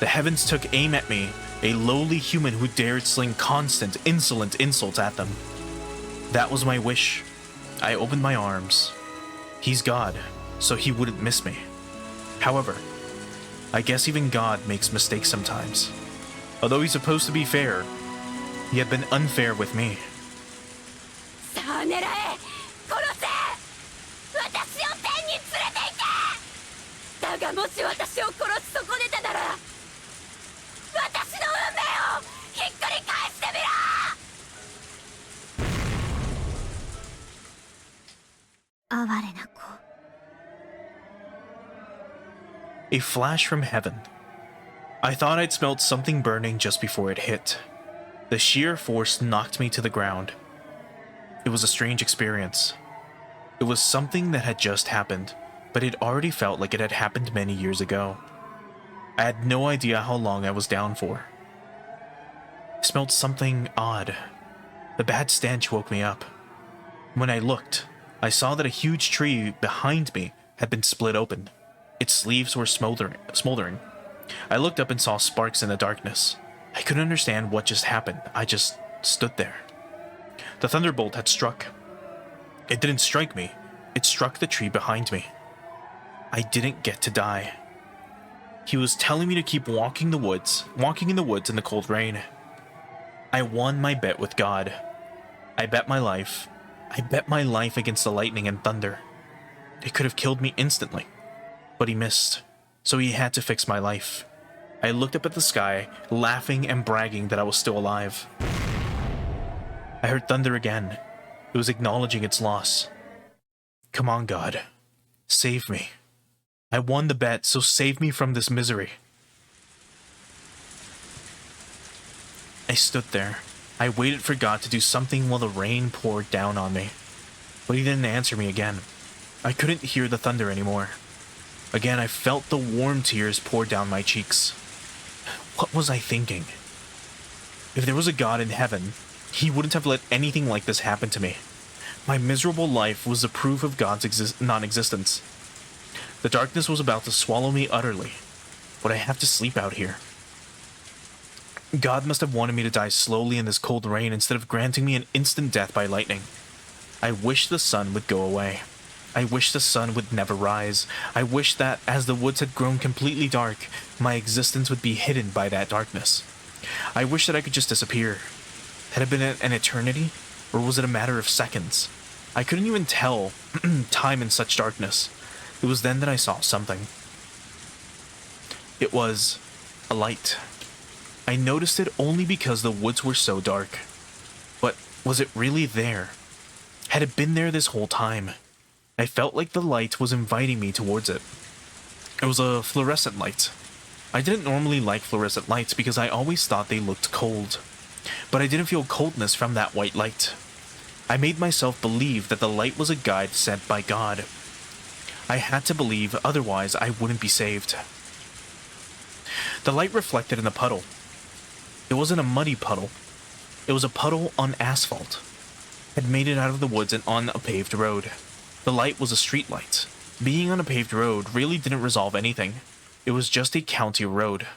The heavens took aim at me, a lowly human who dared sling constant, insolent insults at them. That was my wish. I opened my arms. He's God, so he wouldn't miss me. However, I guess even God makes mistakes sometimes. Although he's supposed to be fair, he had been unfair with me.
さあ狙え。殺せ。私を天に連れて行け。だがもし私を殺し損ねたなら、私の運命をひっくり返してみろ。 哀れな子。
A flash from heaven. I thought I'd smelled something burning just before it hit. The sheer force knocked me to the ground. It was a strange experience. It was something that had just happened, but it already felt like it had happened many years ago. I had no idea how long I was down for. I smelled something odd. The bad stench woke me up. When I looked, I saw that a huge tree behind me had been split open. Its sleeves were smoldering. I looked up and saw sparks in the darkness. I couldn't understand what just happened. I just stood there. The thunderbolt had struck. It didn't strike me. It struck the tree behind me. I didn't get to die. He was telling me to keep walking in the woods in the cold rain. I won my bet with God. I bet my life against the lightning and thunder. It could have killed me instantly, but he missed, so he had to fix my life. I looked up at the sky, laughing and bragging that I was still alive. I heard thunder again. It was acknowledging its loss. Come on, God. Save me. I won the bet, so save me from this misery. I stood there. I waited for God to do something while the rain poured down on me. But he didn't answer me again. I couldn't hear the thunder anymore. Again, I felt the warm tears pour down my cheeks. What was I thinking? If there was a God in heaven, he wouldn't have let anything like this happen to me. My miserable life was the proof of God's non-existence. The darkness was about to swallow me utterly. Would I have to sleep out here? God must have wanted me to die slowly in this cold rain instead of granting me an instant death by lightning. I wish the sun would go away. I wish the sun would never rise. I wish that, as the woods had grown completely dark, my existence would be hidden by that darkness. I wish that I could just disappear. Had it been an eternity, or was it a matter of seconds? I couldn't even tell time in such darkness. It was then that I saw something. It was a light. I noticed it only because the woods were so dark. But was it really there? Had it been there this whole time? I felt like the light was inviting me towards it. It was a fluorescent light. I didn't normally like fluorescent lights because I always thought they looked cold. But I didn't feel coldness from that white light. I made myself believe that the light was a guide sent by God. I had to believe, otherwise I wouldn't be saved. The light reflected in the puddle. It wasn't a muddy puddle. It was a puddle on asphalt. I'd made it out of the woods and on a paved road. The light was a street light. Being on a paved road really didn't resolve anything. It was just a county road.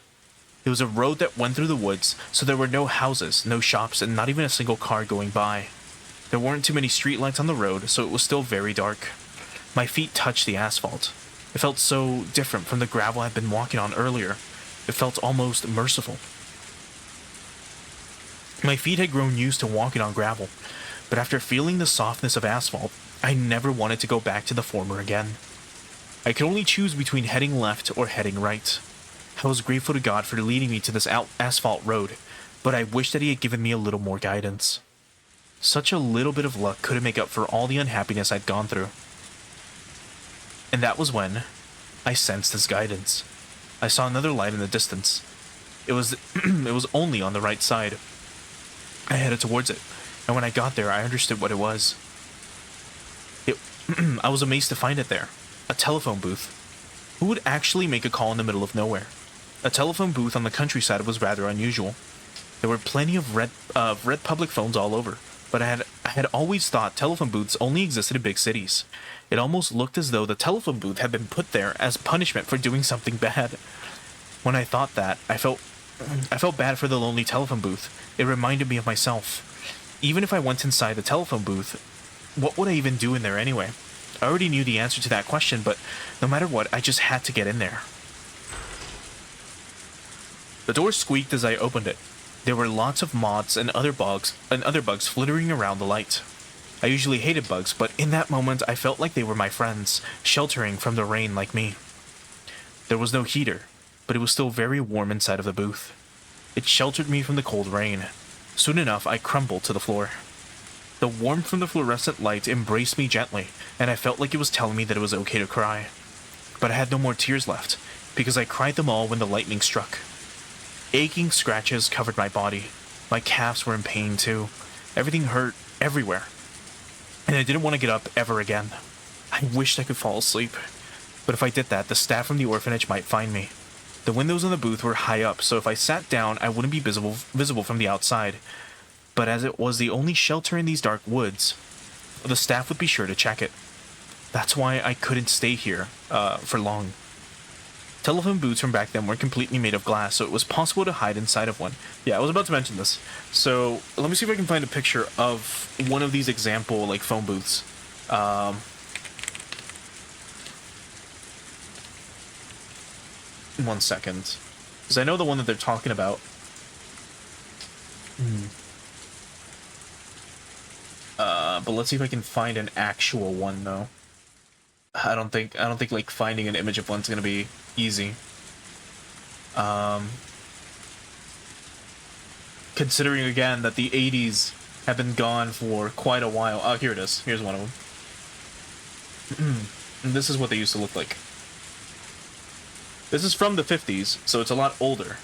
It was a road that went through the woods, so there were no houses, no shops, and not even a single car going by. There weren't too many streetlights on the road, so it was still very dark. My feet touched the asphalt. It felt so different from the gravel I'd been walking on earlier. It felt almost merciful. My feet had grown used to walking on gravel, but after feeling the softness of asphalt, I never wanted to go back to the former again. I could only choose between heading left or heading right. I was grateful to God for leading me to this asphalt road, but I wished that he had given me a little more guidance. Such a little bit of luck couldn't make up for all the unhappiness I'd gone through. And that was when I sensed his guidance. I saw another light in the distance. It was only on the right side. I headed towards it, and when I got there, I understood what it was. I was amazed to find it there. A telephone booth. Who would actually make a call in the middle of nowhere? A telephone booth on the countryside was rather unusual. There were plenty of red public phones all over, but I had always thought telephone booths only existed in big cities. It almost looked as though the telephone booth had been put there as punishment for doing something bad. When I thought that, I felt bad for the lonely telephone booth. It reminded me of myself. Even if I went inside the telephone booth, what would I even do in there anyway? I already knew the answer to that question, but no matter what, I just had to get in there. The door squeaked as I opened it. There were lots of moths and other bugs flittering around the light. I usually hated bugs, but in that moment I felt like they were my friends, sheltering from the rain like me. There was no heater, but it was still very warm inside of the booth. It sheltered me from the cold rain. Soon enough, I crumbled to the floor. The warmth from the fluorescent light embraced me gently, and I felt like it was telling me that it was okay to cry. But I had no more tears left, because I cried them all when the lightning struck. Aching scratches covered my body. My calves were in pain too. Everything hurt everywhere. And I didn't want to get up ever again. I wished I could fall asleep. But if I did that, the staff from the orphanage might find me. The windows in the booth were high up, so if I sat down, I wouldn't be visible from the outside. But as it was the only shelter in these dark woods, the staff would be sure to check it. That's why I couldn't stay here for long. Telephone booths from back then were completely made of glass, so it was possible to hide inside of one. Yeah, I was about to mention this. So let me see if I can find a picture of one of these example like phone booths. 1 second, because I know the one that they're talking about. But let's see if I can find an actual one though. I don't think like finding an image of one's gonna be easy. Considering again that the 80s have been gone for quite a while. Oh, here it is. Here's one of them. And this is what they used to look like. This is from the 50s, so it's a lot older.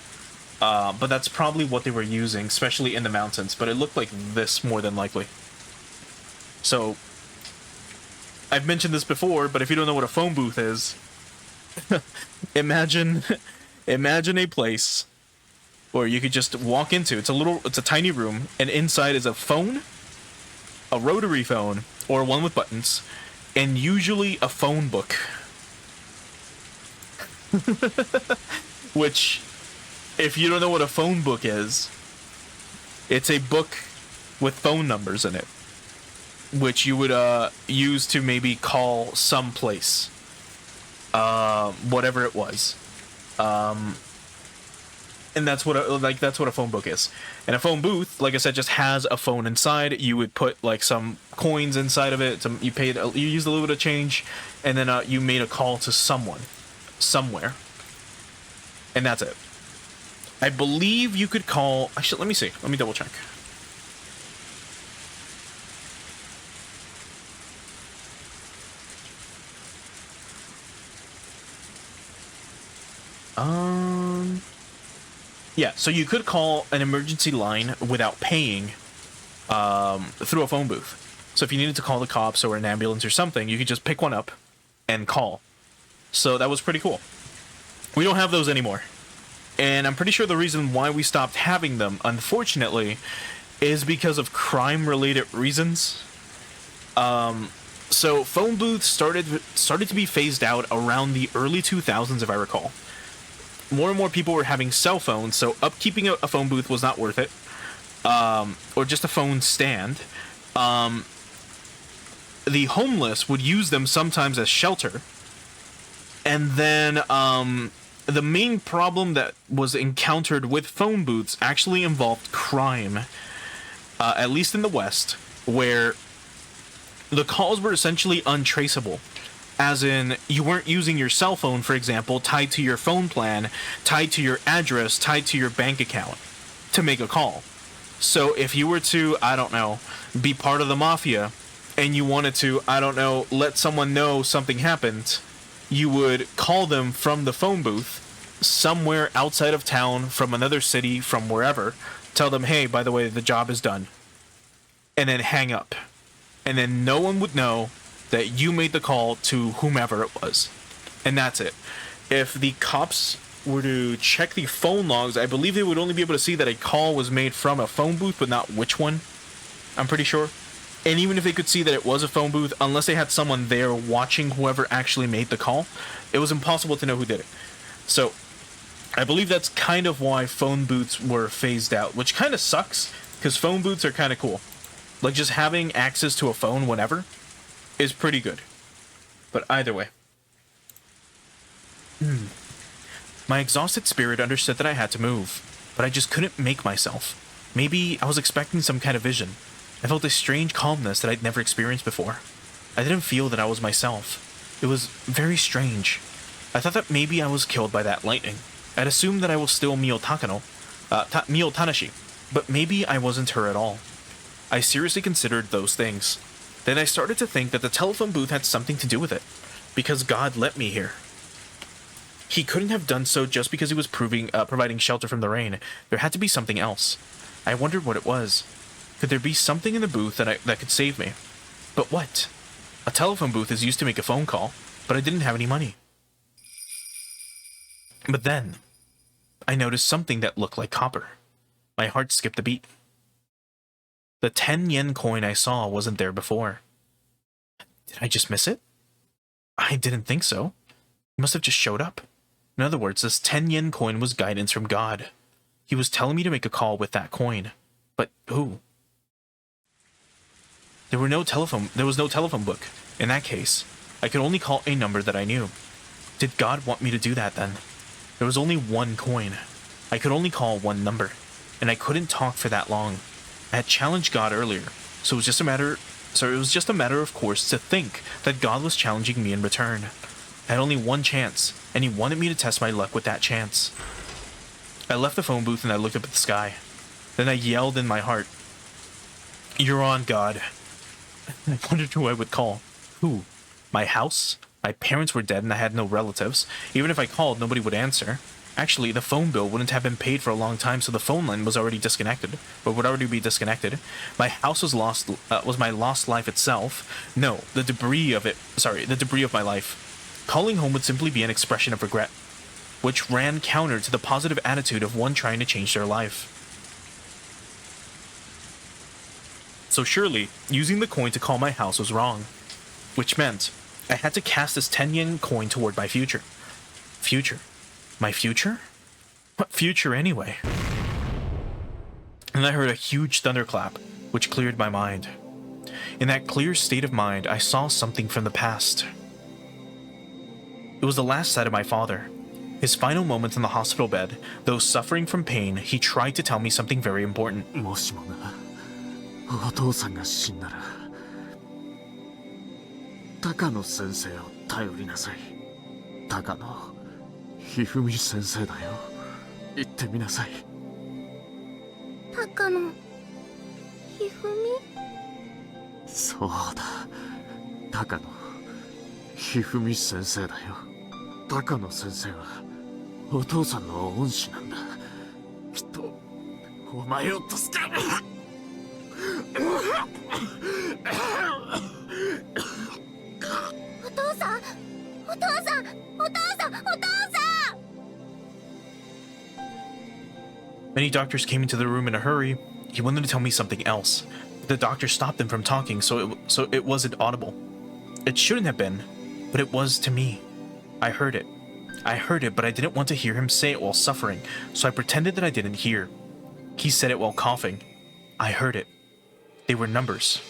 But that's probably what they were using, especially in the mountains. But it looked like this more than likely. So, I've mentioned this before, but if you don't know what a phone booth is, imagine a place where you could just walk into. It's a tiny room, and inside is a phone, a rotary phone, or one with buttons, and usually a phone book. Which, if you don't know what a phone book is, it's a book with phone numbers in it, which you would use to maybe call some place, whatever it was, and that's what a phone book is. And a phone booth, like I said, just has a phone inside. You would put like some coins inside of it. You used a little bit of change, and then you made a call to someone, somewhere, and that's it. I believe you could call. Actually, let me see. Let me double check. Yeah, so you could call an emergency line without paying through a phone booth. So if you needed to call the cops or an ambulance or something, you could just pick one up and call. So that was pretty cool. We don't have those anymore. And I'm pretty sure the reason why we stopped having them, unfortunately, is because of crime-related reasons. So phone booths started to be phased out around the early 2000s, if I recall. More and more people were having cell phones, so upkeeping a phone booth was not worth it. Or just a phone stand. The homeless would use them sometimes as shelter. And then the main problem that was encountered with phone booths actually involved crime. At least in the West, where the calls were essentially untraceable. As in, you weren't using your cell phone, for example, tied to your phone plan, tied to your address, tied to your bank account to make a call. So if you were to, I don't know, be part of the mafia, and you wanted to, I don't know, let someone know something happened, you would call them from the phone booth somewhere outside of town, from another city, from wherever, tell them, hey, by the way, the job is done, and then hang up. And then no one would know that you made the call to whomever it was. And that's it. If the cops were to check the phone logs, I believe they would only be able to see that a call was made from a phone booth, but not which one. I'm pretty sure. And even if they could see that it was a phone booth, unless they had someone there watching whoever actually made the call, it was impossible to know who did it. So, I believe that's kind of why phone booths were phased out, which kind of sucks, because phone booths are kind of cool. Like, just having access to a phone whenever is pretty good. But either way. My exhausted spirit understood that I had to move, but I just couldn't make myself. Maybe I was expecting some kind of vision. I felt a strange calmness that I'd never experienced before. I didn't feel that I was myself. It was very strange. I thought that maybe I was killed by that lightning. I'd assumed that I was still Mio Tanashi, but maybe I wasn't her at all. I seriously considered those things. Then I started to think that the telephone booth had something to do with it, because God let me here. He couldn't have done so just because he was providing shelter from the rain. There had to be something else. I wondered what it was. Could there be something in the booth that could save me? But what? A telephone booth is used to make a phone call, but I didn't have any money. But then, I noticed something that looked like copper. My heart skipped a beat. The 10 yen coin I saw wasn't there before. Did I just miss it? I didn't think so. He must have just showed up. In other words, this 10 yen coin was guidance from God. He was telling me to make a call with that coin. But who? There was no telephone book. In that case, I could only call a number that I knew. Did God want me to do that then? There was only one coin. I could only call one number, and I couldn't talk for that long. I had challenged God earlier, so it was just a matter of course to think that God was challenging me in return. I had only one chance, and he wanted me to test my luck with that chance. I left the phone booth and I looked up at the sky. Then I yelled in my heart, "You're on, God." I wondered who I would call. Who? My house? My parents were dead and I had no relatives. Even if I called, nobody would answer. Actually, the phone bill wouldn't have been paid for a long time, so the phone line was already disconnected, or would already be disconnected. My house was my lost life itself. No, the debris of my life. Calling home would simply be an expression of regret, which ran counter to the positive attitude of one trying to change their life. So surely, using the coin to call my house was wrong, which meant I had to cast this 10 yen coin toward my future. Future? My future? What future anyway? And I heard a huge thunderclap, which cleared my mind. In that clear state of mind, I saw something from the past. It was the last sight of my father. His final moments in the hospital bed, though suffering from pain, he tried to tell me something very important.
もしもな、お父さんが死んだら、高野先生を頼りなさい。高野ひふみ先生だよ。言ってみなさい。
高野ひふみ？
そうだ。高野ひふみ先生だよ。高野先生はお父さんの恩師なんだ。きっとお前を助ける。
お父さん、お父さん、お父さん、お父さん。
Many doctors came into the room in a hurry. He wanted to tell me something else. But the doctor stopped them from talking, so it wasn't audible. It shouldn't have been, but it was to me. I heard it. I heard it, but I didn't want to hear him say it while suffering, so I pretended that I didn't hear. He said it while coughing. I heard it. They were numbers.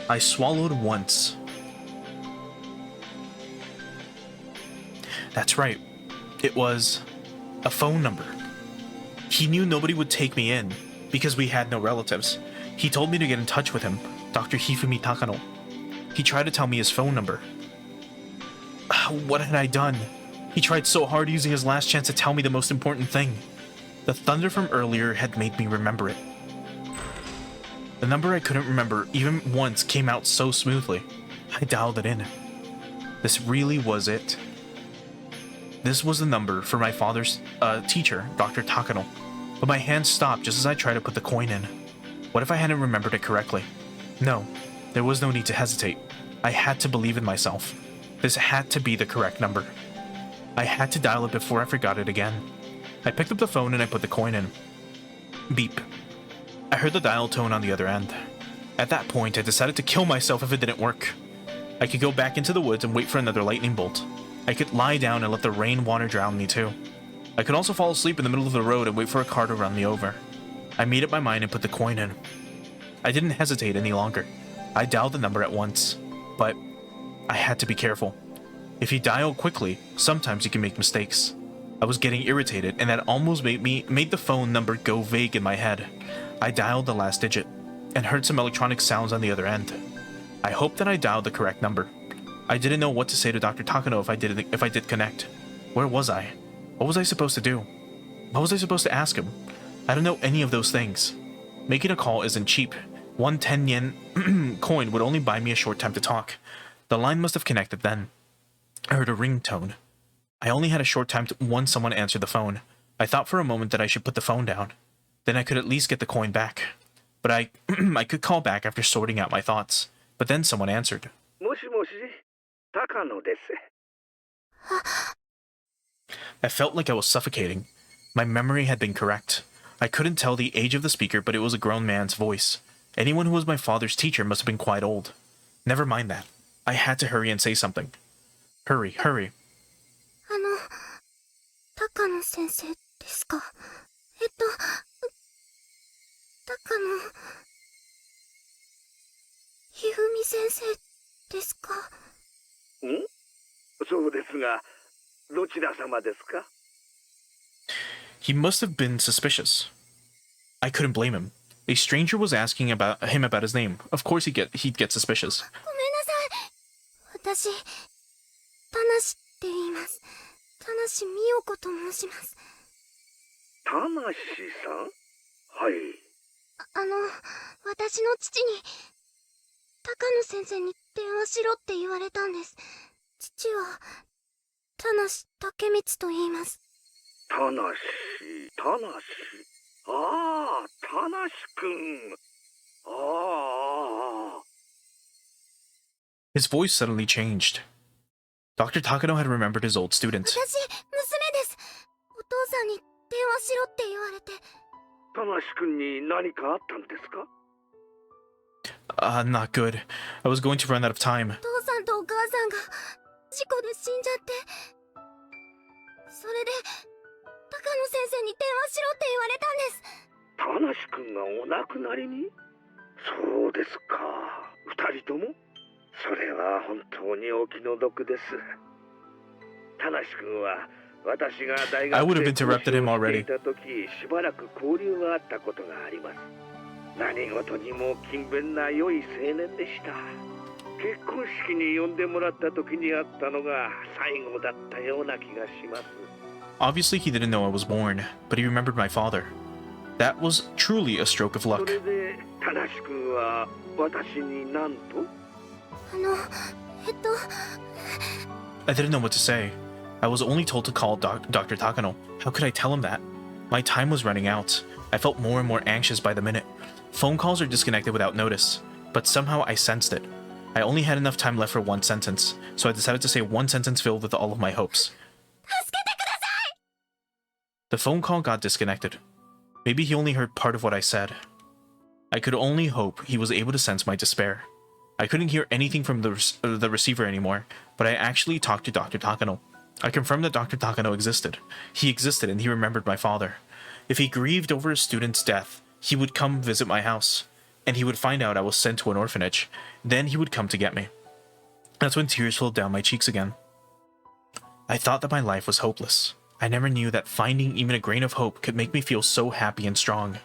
I swallowed once. That's right. It was a phone number. He knew nobody would take me in because we had no relatives. He told me to get in touch with him, Dr. Hifumi Takano. He tried to tell me his phone number. What had I done? He tried so hard using his last chance to tell me the most important thing. The thunder from earlier had made me remember it. The number I couldn't remember even once came out so smoothly. I dialed it in. This really was it. This was the number for my father's teacher, Dr. Takano. But my hand stopped just as I tried to put the coin in. What if I hadn't remembered it correctly? No, there was no need to hesitate. I had to believe in myself. This had to be the correct number. I had to dial it before I forgot it again. I picked up the phone and I put the coin in. Beep. I heard the dial tone on the other end. At that point, I decided to kill myself if it didn't work. I could go back into the woods and wait for another lightning bolt. I could lie down and let the rain water drown me too. I could also fall asleep in the middle of the road and wait for a car to run me over. I made up my mind and put the coin in. I didn't hesitate any longer. I dialed the number at once. But I had to be careful. If you dial quickly, sometimes you can make mistakes. I was getting irritated, and that almost made the phone number go vague in my head. I dialed the last digit, and heard some electronic sounds on the other end. I hoped that I dialed the correct number. I didn't know what to say to Dr. Takano if I did connect. Where was I? What was I supposed to do? What was I supposed to ask him? I don't know any of those things. Making a call isn't cheap. 1 10 yen coin would only buy me a short time to talk. The line must have connected then. I heard a ringtone. I only had a short time once someone answered the phone. I thought for a moment that I should put the phone down. Then I could at least get the coin back. But I could call back after sorting out my thoughts. But then someone answered.
もしもし、高野です。
I felt like I was suffocating. My memory had been correct. I couldn't tell the age of the speaker, but it was a grown man's voice. Anyone who was my father's teacher must have been quite old. Never mind that. I had to hurry and say something. Hurry, hurry.
高野先生ですか？高野ひふみ先生ですか？
ん？そうですが、どちら様ですか？
He must have been suspicious. I couldn't blame him. A stranger was asking about his name. Of course he'd get suspicious.
ごめんなさい。私、田無って言います。田無美代子と申します。
田無さん？はい。
私の父に、高野先生に電話しろって言われたんです。父は、田無竹光と言います。
田無。ああ、田無くん。ああ。
His voice suddenly changed. Dr. Takano had remembered his old student.
私、娘です。お父さんに電話しろって言われて。
田無くんに何かあったんですか？
Not good. I was going to run out of time.
お父さんとお母さんが事故で死んじゃって。それで、高野先生に電話しろって言われたんです。
田無くんがお亡くなりに？そうですか。二人とも？それは本当にお気の毒です。田無くんは私が大学
I would have interrupted him
で
already.
いた時、しばらく交流があったことがあります。何事にも勤勉な良い青年でした。結婚式に呼んでもらった時にあったのが最後だったような気がします。
Obviously, he didn't know I was born, but he remembered my father. That was truly a stroke of
そ
luck.
れで、田無くんは私に何と？I
didn't know what to say. I was only told to call Dr. Takano. How could I tell him that? My time was running out. I felt more and more anxious by the minute. Phone calls are disconnected without notice, but somehow I sensed it. I only had enough time left for one sentence, so I decided to say one sentence filled with all of my hopes. The phone call got disconnected. Maybe he only heard part of what I said. I could only hope he was able to sense my despair. I couldn't hear anything from the receiver anymore, but I actually talked to Dr. Takano. I confirmed that Dr. Takano existed. He existed and he remembered my father. If he grieved over his student's death, he would come visit my house, and he would find out I was sent to an orphanage. Then he would come to get me. That's when tears flowed down my cheeks again. I thought that my life was hopeless. I never knew that finding even a grain of hope could make me feel so happy and strong.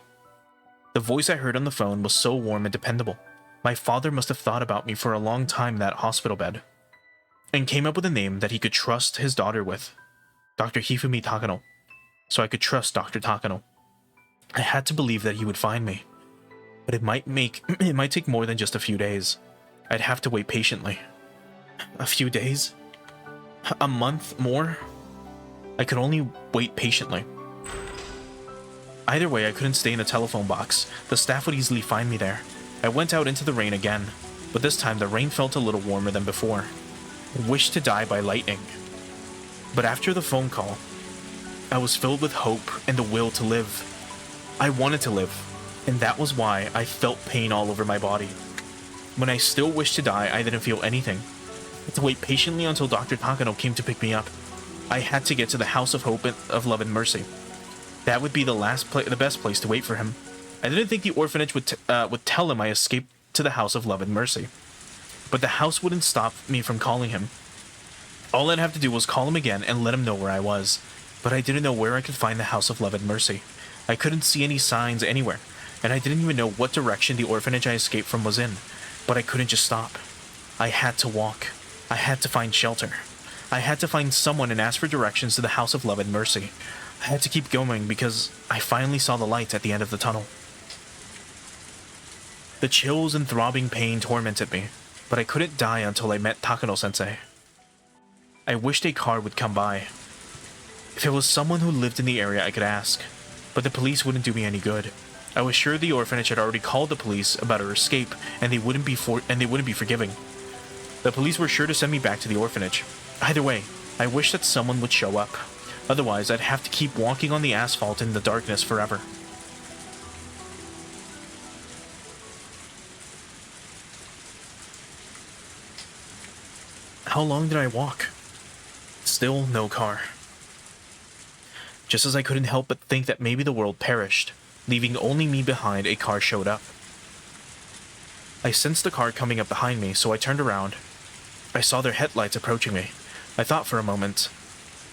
The voice I heard on the phone was so warm and dependable. My father must have thought about me for a long time in that hospital bed, and came up with a name that he could trust his daughter with, Dr. Hifumi Takano. So I could trust Dr. Takano. I had to believe that he would find me, but it might take more than just a few days. I'd have to wait patiently. A few days? A month more? I could only wait patiently. Either way, I couldn't stay in a telephone box. The staff would easily find me there. I went out into the rain again, but this time the rain felt a little warmer than before. I wished to die by lightning. But after the phone call, I was filled with hope and the will to live. I wanted to live, and that was why I felt pain all over my body. When I still wished to die, I didn't feel anything. I had to wait patiently until Dr. Takano came to pick me up. I had to get to the House of Hope of Love and Mercy. That would be the best place to wait for him. I didn't think the orphanage would tell him I escaped to the House of Love and Mercy. But the house wouldn't stop me from calling him. All I'd have to do was call him again and let him know where I was. But I didn't know where I could find the House of Love and Mercy. I couldn't see any signs anywhere, and I didn't even know what direction the orphanage I escaped from was in. But I couldn't just stop. I had to walk. I had to find shelter. I had to find someone and ask for directions to the House of Love and Mercy. I had to keep going because I finally saw the light at the end of the tunnel. The chills and throbbing pain tormented me, but I couldn't die until I met Takano-sensei. I wished a car would come by. If it was someone who lived in the area, I could ask, but the police wouldn't do me any good. I was sure the orphanage had already called the police about her escape, and they wouldn't be forgiving. The police were sure to send me back to the orphanage. Either way, I wished that someone would show up. Otherwise, I'd have to keep walking on the asphalt in the darkness forever. How long did I walk? still no car. Just as I couldn't help but think that maybe the world perished, leaving only me behind, a car showed up. I sensed the car coming up behind me, so I turned around. I saw their headlights approaching me. I thought for a moment,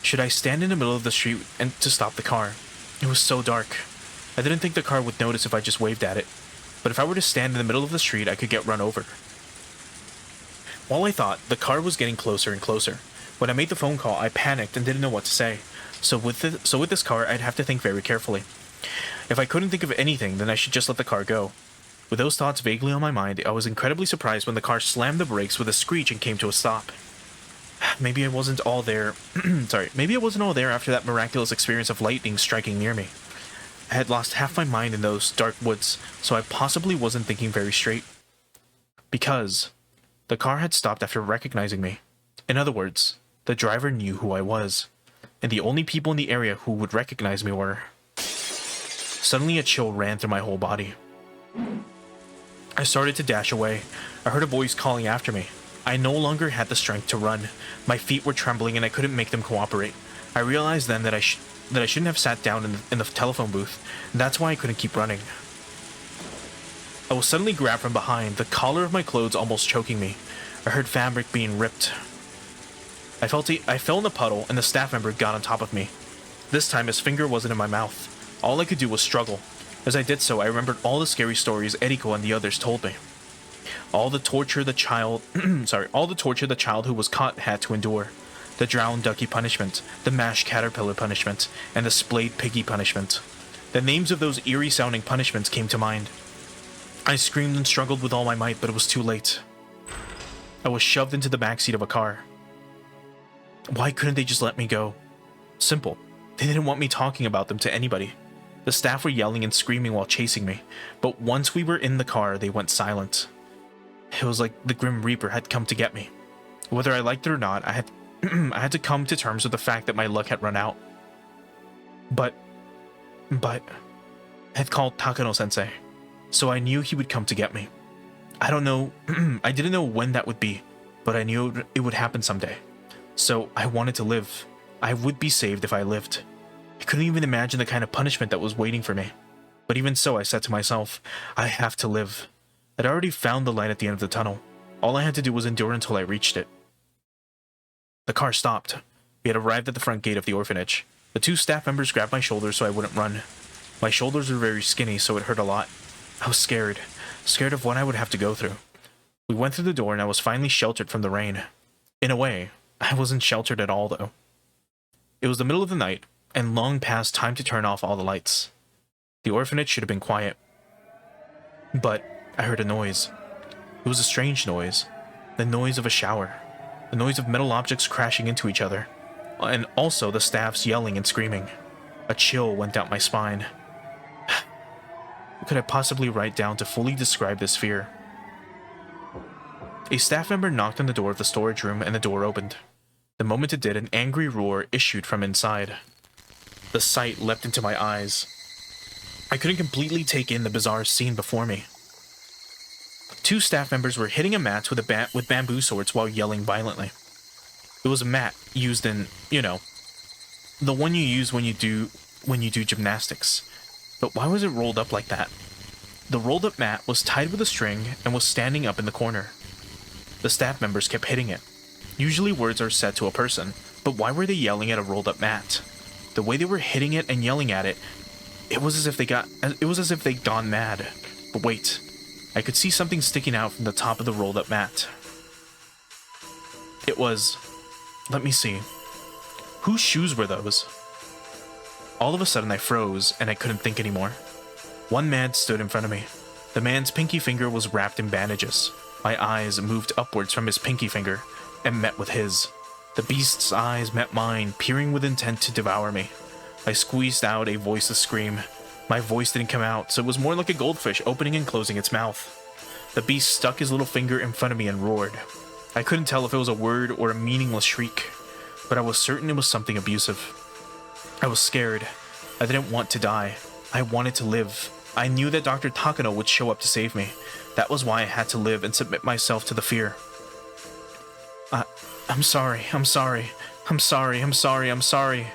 should I stand in the middle of the street and to stop the car? It was so dark. I didn't think the car would notice if I just waved at it, but if I were to stand in the middle of the street, I could get run over. While I thought, the car was getting closer and closer. When I made the phone call, I panicked and didn't know what to say. So with this car, I'd have to think very carefully. If I couldn't think of anything, then I should just let the car go. With those thoughts vaguely on my mind, I was incredibly surprised when the car slammed the brakes with a screech and came to a stop. Maybe I wasn't all there. Maybe I wasn't all there after that miraculous experience of lightning striking near me. I had lost half my mind in those dark woods, so I possibly wasn't thinking very straight. Because the car had stopped after recognizing me. In other words, the driver knew who I was, and the only people in the area who would recognize me were... Suddenly a chill ran through my whole body. I started to dash away. I heard a voice calling after me. I no longer had the strength to run. My feet were trembling and I couldn't make them cooperate. I realized then that I shouldn't have sat down in the telephone booth, and that's why I couldn't keep running. I was suddenly grabbed from behind, the collar of my clothes almost choking me. I heard fabric being ripped. I fell in a puddle and the staff member got on top of me. This time his finger wasn't in my mouth. All I could do was struggle. As I did so, I remembered all the scary stories Eriko and the others told me. All the torture the child who was caught had to endure. The drowned ducky punishment, the mashed caterpillar punishment, and the splayed piggy punishment. The names of those eerie-sounding punishments came to mind. I screamed and struggled with all my might, but it was too late. I was shoved into the backseat of a car. Why couldn't they just let me go? Simple. They didn't want me talking about them to anybody. The staff were yelling and screaming while chasing me, but once we were in the car, they went silent. It was like the Grim Reaper had come to get me. Whether I liked it or not, I had to come to terms with the fact that my luck had run out. But I had called Takano-sensei, so I knew he would come to get me. I don't know, I didn't know when that would be, but I knew it would happen someday. So I wanted to live. I would be saved if I lived. I couldn't even imagine the kind of punishment that was waiting for me. But even so, I said to myself, I have to live. I'd already found the light at the end of the tunnel. All I had to do was endure until I reached it. The car stopped. We had arrived at the front gate of the orphanage. The two staff members grabbed my shoulders so I wouldn't run. My shoulders were very skinny, so it hurt a lot. I was scared of what I would have to go through. We went through the door and I was finally sheltered from the rain. In a way, I wasn't sheltered at all though. It was the middle of the night, and long past time to turn off all the lights. The orphanage should have been quiet. But I heard a noise. It was a strange noise. The noise of a shower. The noise of metal objects crashing into each other. And also the staffs yelling and screaming. A chill went down my spine. What could I possibly write down to fully describe this fear? A staff member knocked on the door of the storage room and the door opened. The moment it did, an angry roar issued from inside. The sight leapt into my eyes. I couldn't completely take in the bizarre scene before me. Two staff members were hitting a mat with bamboo swords while yelling violently. It was a mat used in, the one you use when you do gymnastics. But why was it rolled up like that? The rolled up mat was tied with a string and was standing up in the corner. The staff members kept hitting it. Usually words are said to a person, but why were they yelling at a rolled up mat? The way they were hitting it and yelling at it, it was as if they'd gone mad. But wait, I could see something sticking out from the top of the rolled up mat. It was, let me see, whose shoes were those? All of a sudden I froze and I couldn't think anymore. One man stood in front of me. The man's pinky finger was wrapped in bandages. My eyes moved upwards from his pinky finger and met with his. The beast's eyes met mine, peering with intent to devour me. I squeezed out a voiceless scream. My voice didn't come out, so it was more like a goldfish opening and closing its mouth. The beast stuck his little finger in front of me and roared. I couldn't tell if it was a word or a meaningless shriek, but I was certain it was something abusive. I was scared. I didn't want to die. I wanted to live. I knew that Dr. Takano would show up to save me. That was why I had to live and submit myself to the fear. I'm sorry. I'm sorry, I'm sorry, I'm sorry.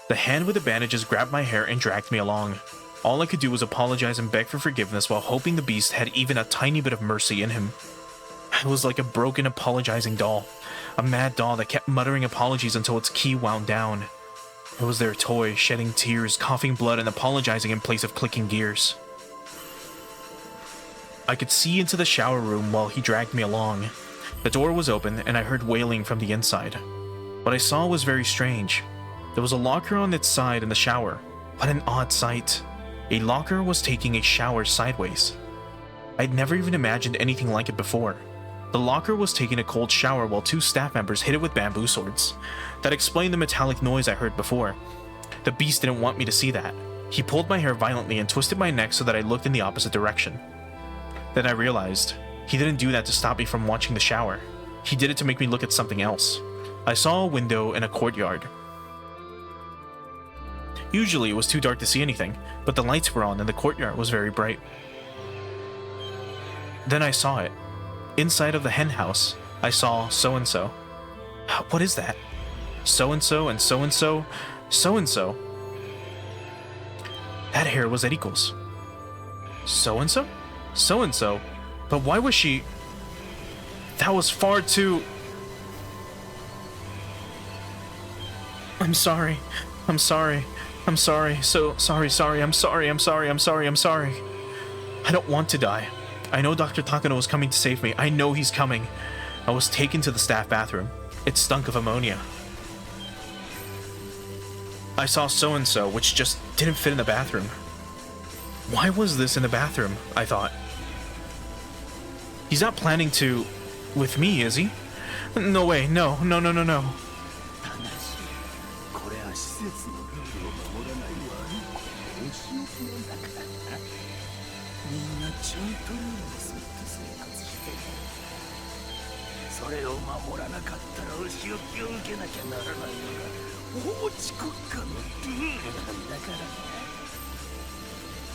The hand with the bandages grabbed my hair and dragged me along. All I could do was apologize and beg for forgiveness while hoping the beast had even a tiny bit of mercy in him. I was like a broken, apologizing doll. A mad doll that kept muttering apologies until its key wound down. I was their toy, shedding tears, coughing blood, and apologizing in place of clicking gears. I could see into the shower room while he dragged me along. The door was open, and I heard wailing from the inside. What I saw was very strange. There was a locker on its side in the shower. What an odd sight. A locker was taking a shower sideways. I'd never even imagined anything like it before. The locker was taking a cold shower while 2 staff members hit it with bamboo swords. That explained the metallic noise I heard before. The beast didn't want me to see that. He pulled my hair violently and twisted my neck so that I looked in the opposite direction. Then I realized, he didn't do that to stop me from watching the shower. He did it to make me look at something else. I saw a window in a courtyard. Usually it was too dark to see anything, but the lights were on and the courtyard was very bright. Then I saw it. Inside of the hen house, I saw so-and-so. What is that? So-and-so and so-and-so, so-and-so. That hair was Eriko's. So-and-so? So-and-so? But why was she... That was far too... I'm sorry. I'm sorry. I'm sorry. So sorry, sorry. I'm sorry. I'm sorry. I'm sorry. I'm sorry. I don't want to die. I know Dr. Takano is coming to save me. I know he's coming. I was taken to the staff bathroom. It stunk of ammonia. I saw so-and-so, which just didn't fit in the bathroom. Why was this in the bathroom? I thought. He's not planning to... with me, is he? No way. No. No, no, no, no.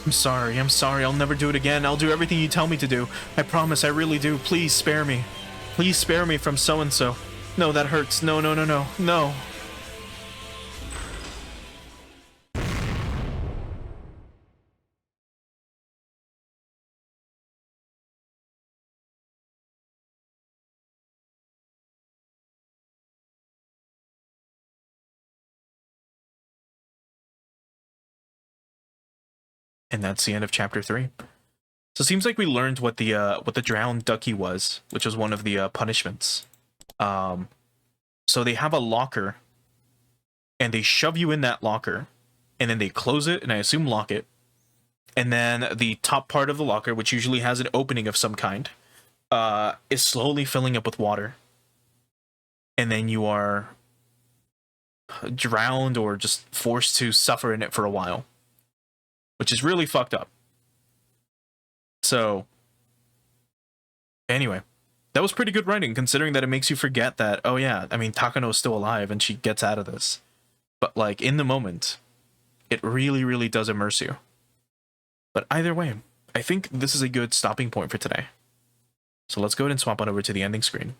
I'm sorry, I'm sorry, I'll never do it again. I'll do everything you tell me to do. I promise, I really do. Please spare me. Please spare me from so-and-so. No, that hurts. No, no, no, no, no. And that's the end of chapter 3. So it seems like we learned what the drowned ducky was, which was one of the punishments. So they have a locker, and they shove you in that locker, and then they close it, and I assume lock it. And then the top part of the locker, which usually has an opening of some kind, is slowly filling up with water. And then you are drowned or just forced to suffer in it for a while, which is really fucked up. So, anyway, that was pretty good writing, considering that it makes you forget that, oh yeah, I mean, Takano is still alive and she gets out of this. But, like, in the moment, it really, really does immerse you. But either way, I think this is a good stopping point for today. So let's go ahead and swap on over to the ending screen.